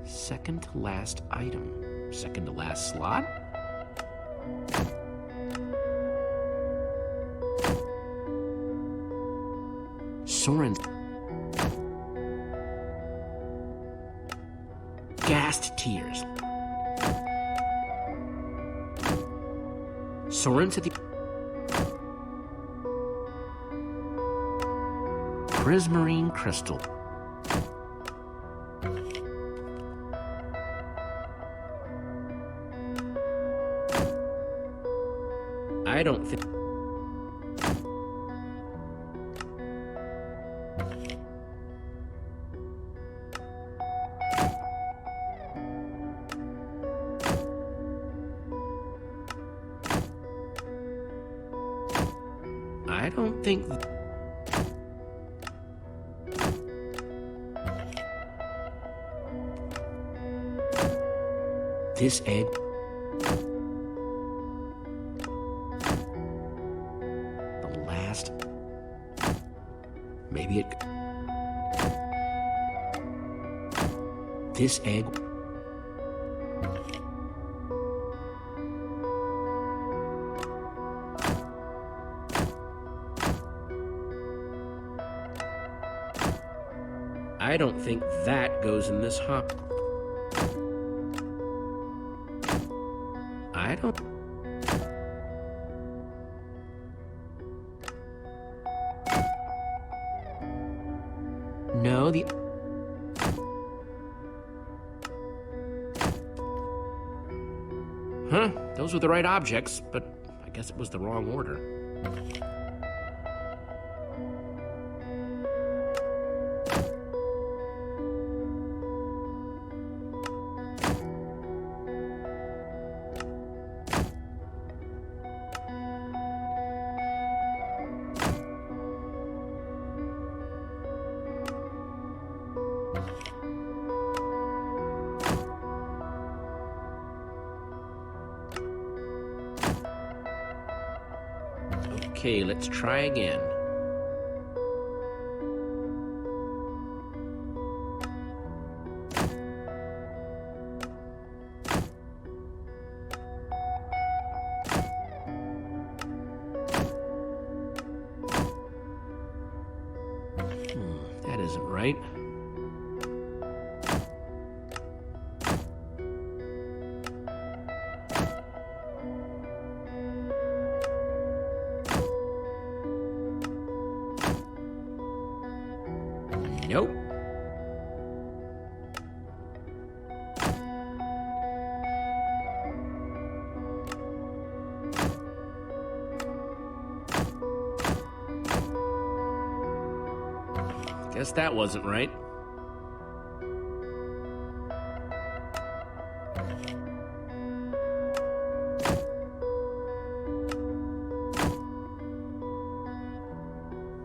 Second to last item. Second to last slot? Soren's gassed tears. Soren said the prismarine crystal. I don't think. I don't think. This egg. Maybe it. This egg. I don't think that goes in this hop. I don't. No, the. Huh, those were the right objects, but I guess it was the wrong order. Okay, let's try again. That isn't right. Guess that wasn't right.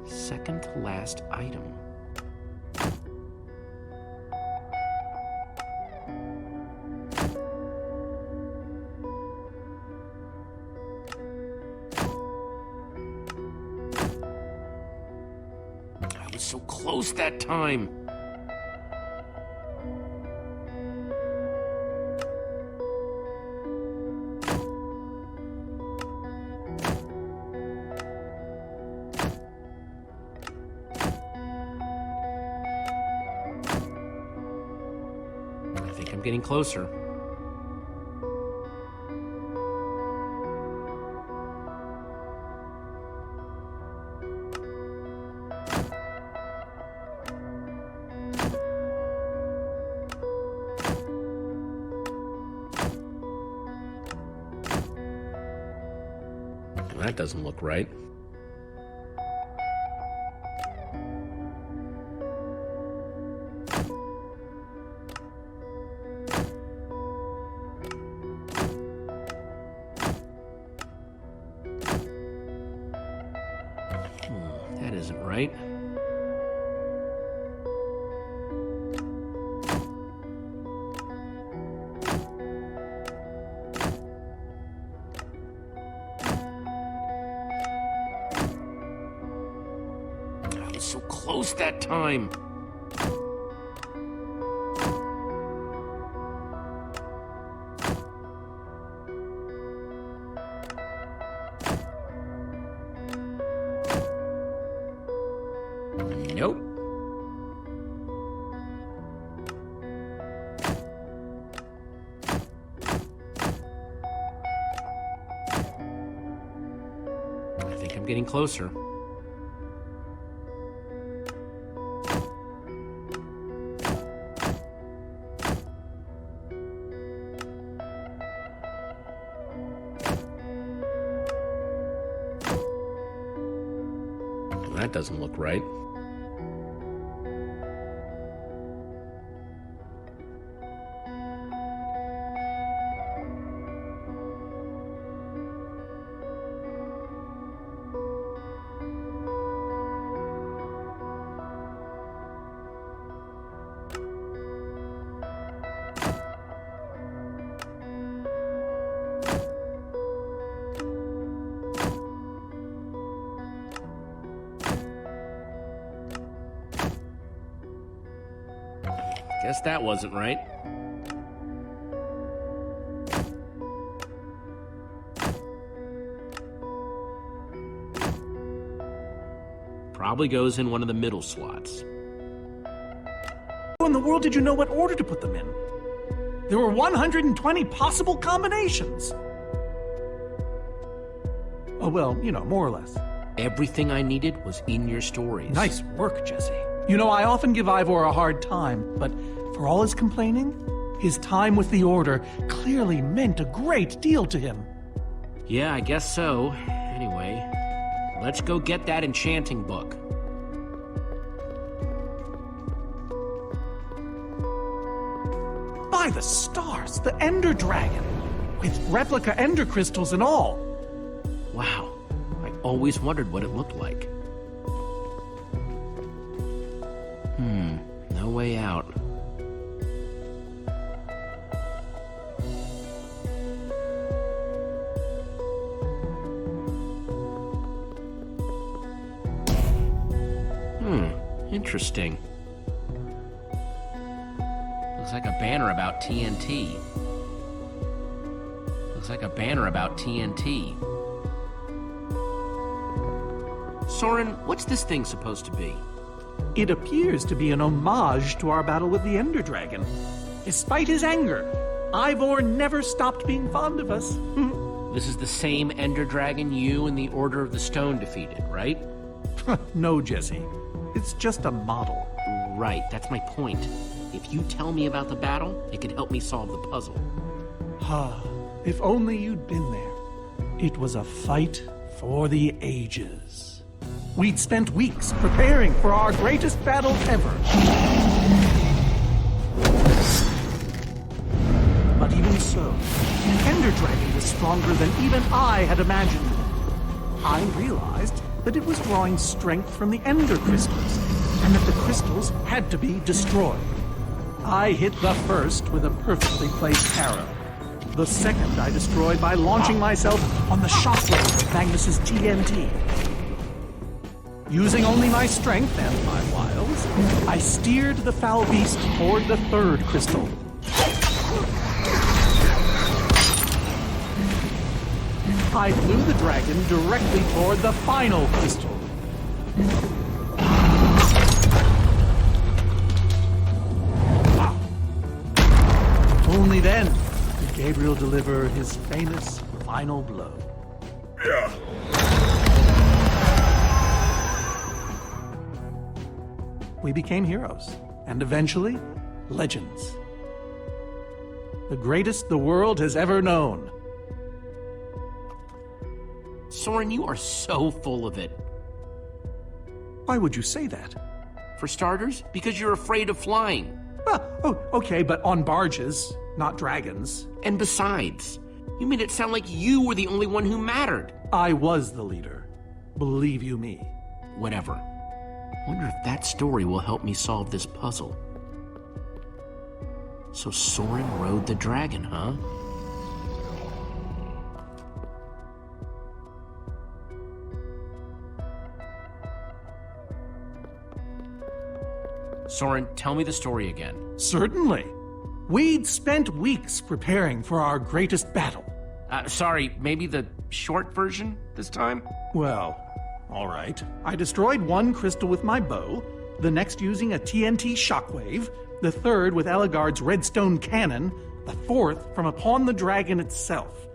Second to last item. I was so close that time. I think I'm getting closer. That doesn't look right. That isn't right. I was so close that time. Nope. I think I'm getting closer. That doesn't look right. Guess that wasn't right. Probably goes in one of the middle slots. How in the world did you know what order to put them in? There were 120 possible combinations. Oh, well, you know, more or less. Everything I needed was in your stories. Nice work, Jesse. You know, I often give Ivor a hard time, but for all his complaining, his time with the Order clearly meant a great deal to him. Yeah, I guess so. Anyway, let's go get that enchanting book. By the stars, the Ender Dragon, with replica Ender crystals and all. Wow, I always wondered what it looked like. No way out. Interesting. Looks like a banner about TNT. Looks like a banner about TNT. Soren, what's this thing supposed to be? It appears to be an homage to our battle with the Ender Dragon. Despite his anger, Ivor never stopped being fond of us. This is the same Ender Dragon you and the Order of the Stone defeated, right? No, Jesse. It's just a model. Right, that's my point. If you tell me about the battle, it could help me solve the puzzle. If only you'd been there. It was a fight for the ages. We'd spent weeks preparing for our greatest battle ever. But even so, the Ender Dragon was stronger than even I had imagined. I realized that it was drawing strength from the Ender Crystals, and that the crystals had to be destroyed. I hit the first with a perfectly placed arrow. The second I destroyed by launching myself on the shockwave of Magnus's TNT. Using only my strength and my wiles, I steered the foul beast toward the third crystal. I flew the dragon directly toward the final crystal. Only then did Gabriel deliver his famous final blow. We became heroes, and eventually, legends. The greatest the world has ever known. Soren, you are so full of it. Why would you say that? For starters, because you're afraid of flying. Oh, okay, but on barges, not dragons. And besides, you made it sound like you were the only one who mattered. I was the leader. Believe you me. Whatever. Wonder if that story will help me solve this puzzle. So Soren rode the dragon, huh? Soren, tell me the story again. Certainly. We'd spent weeks preparing for our greatest battle. Sorry, maybe the short version this time? Well, all right. I destroyed one crystal with my bow, the next using a TNT shockwave, the third with Ellegaard's redstone cannon, the fourth from upon the dragon itself.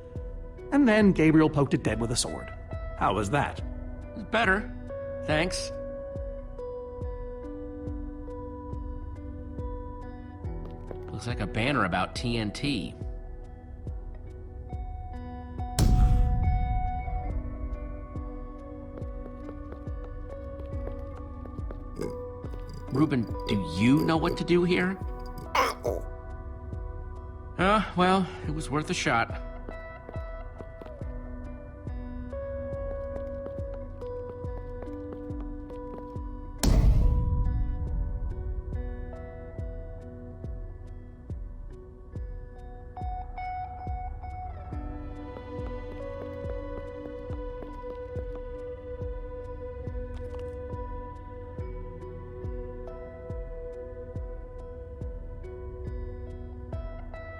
And then Gabriel poked it dead with a sword. How was that? Better. Thanks. Looks like a banner about TNT. Reuben, do you know what to do here? Well, it was worth a shot.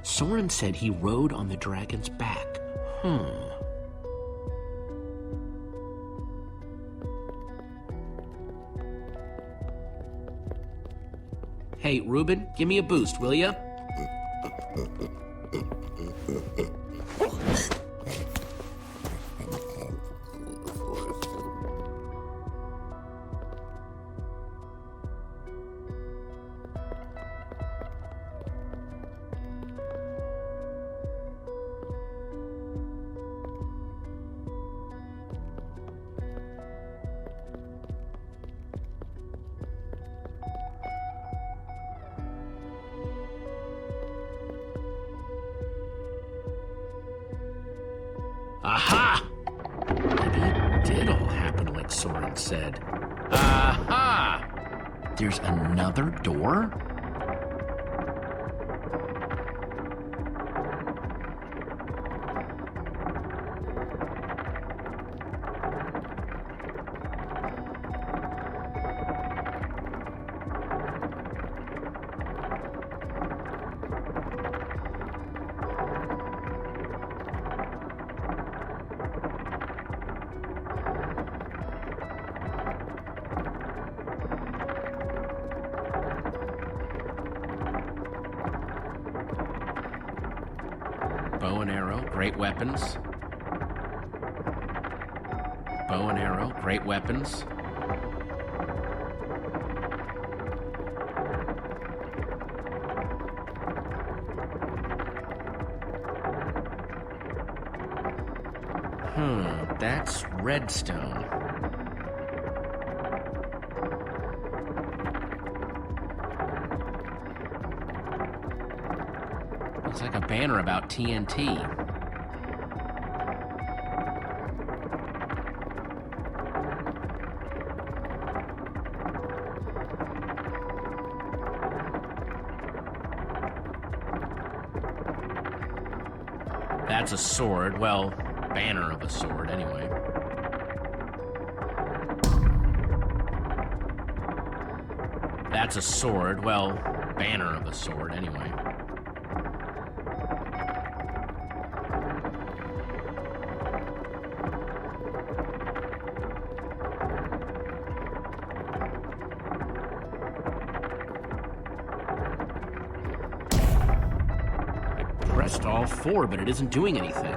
Soren said he rode on the dragon's back. Hey, Reuben, give me a boost, will ya? Aha! Maybe it did all happen like Soren said. Aha! There's another door? Bow and arrow, great weapons. Bow and arrow, great weapons. That's redstone. Looks like a banner about TNT. That's a sword. Well, banner of a sword, anyway. That's a sword. Well, banner of a sword, anyway. I pressed all four, but it isn't doing anything.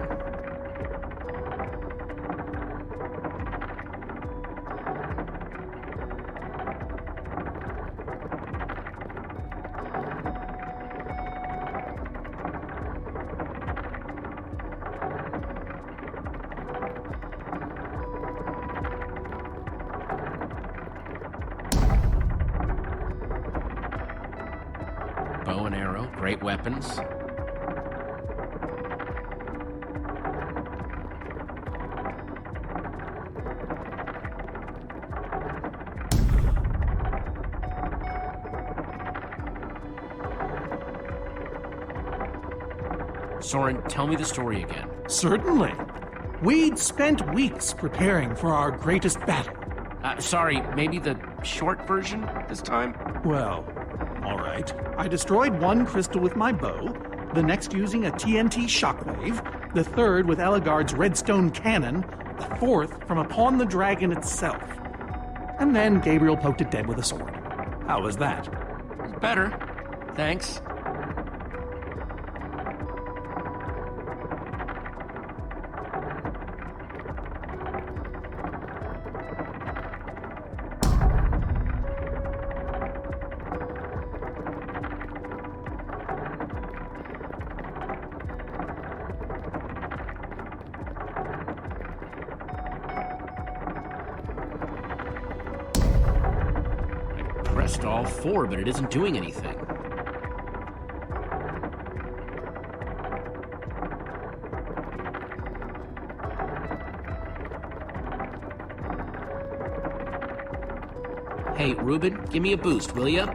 Bow and arrow, great weapons. Soren, tell me the story again. Certainly. We'd spent weeks preparing for our greatest battle. Sorry, maybe the short version this time? Well, all right. I destroyed one crystal with my bow, the next using a TNT shockwave, the third with Ellegaard's redstone cannon, the fourth from upon the dragon itself. And then Gabriel poked it dead with a sword. How was that? Better. Thanks. Pressed all four, but it isn't doing anything. Hey, Ruben, give me a boost, will ya?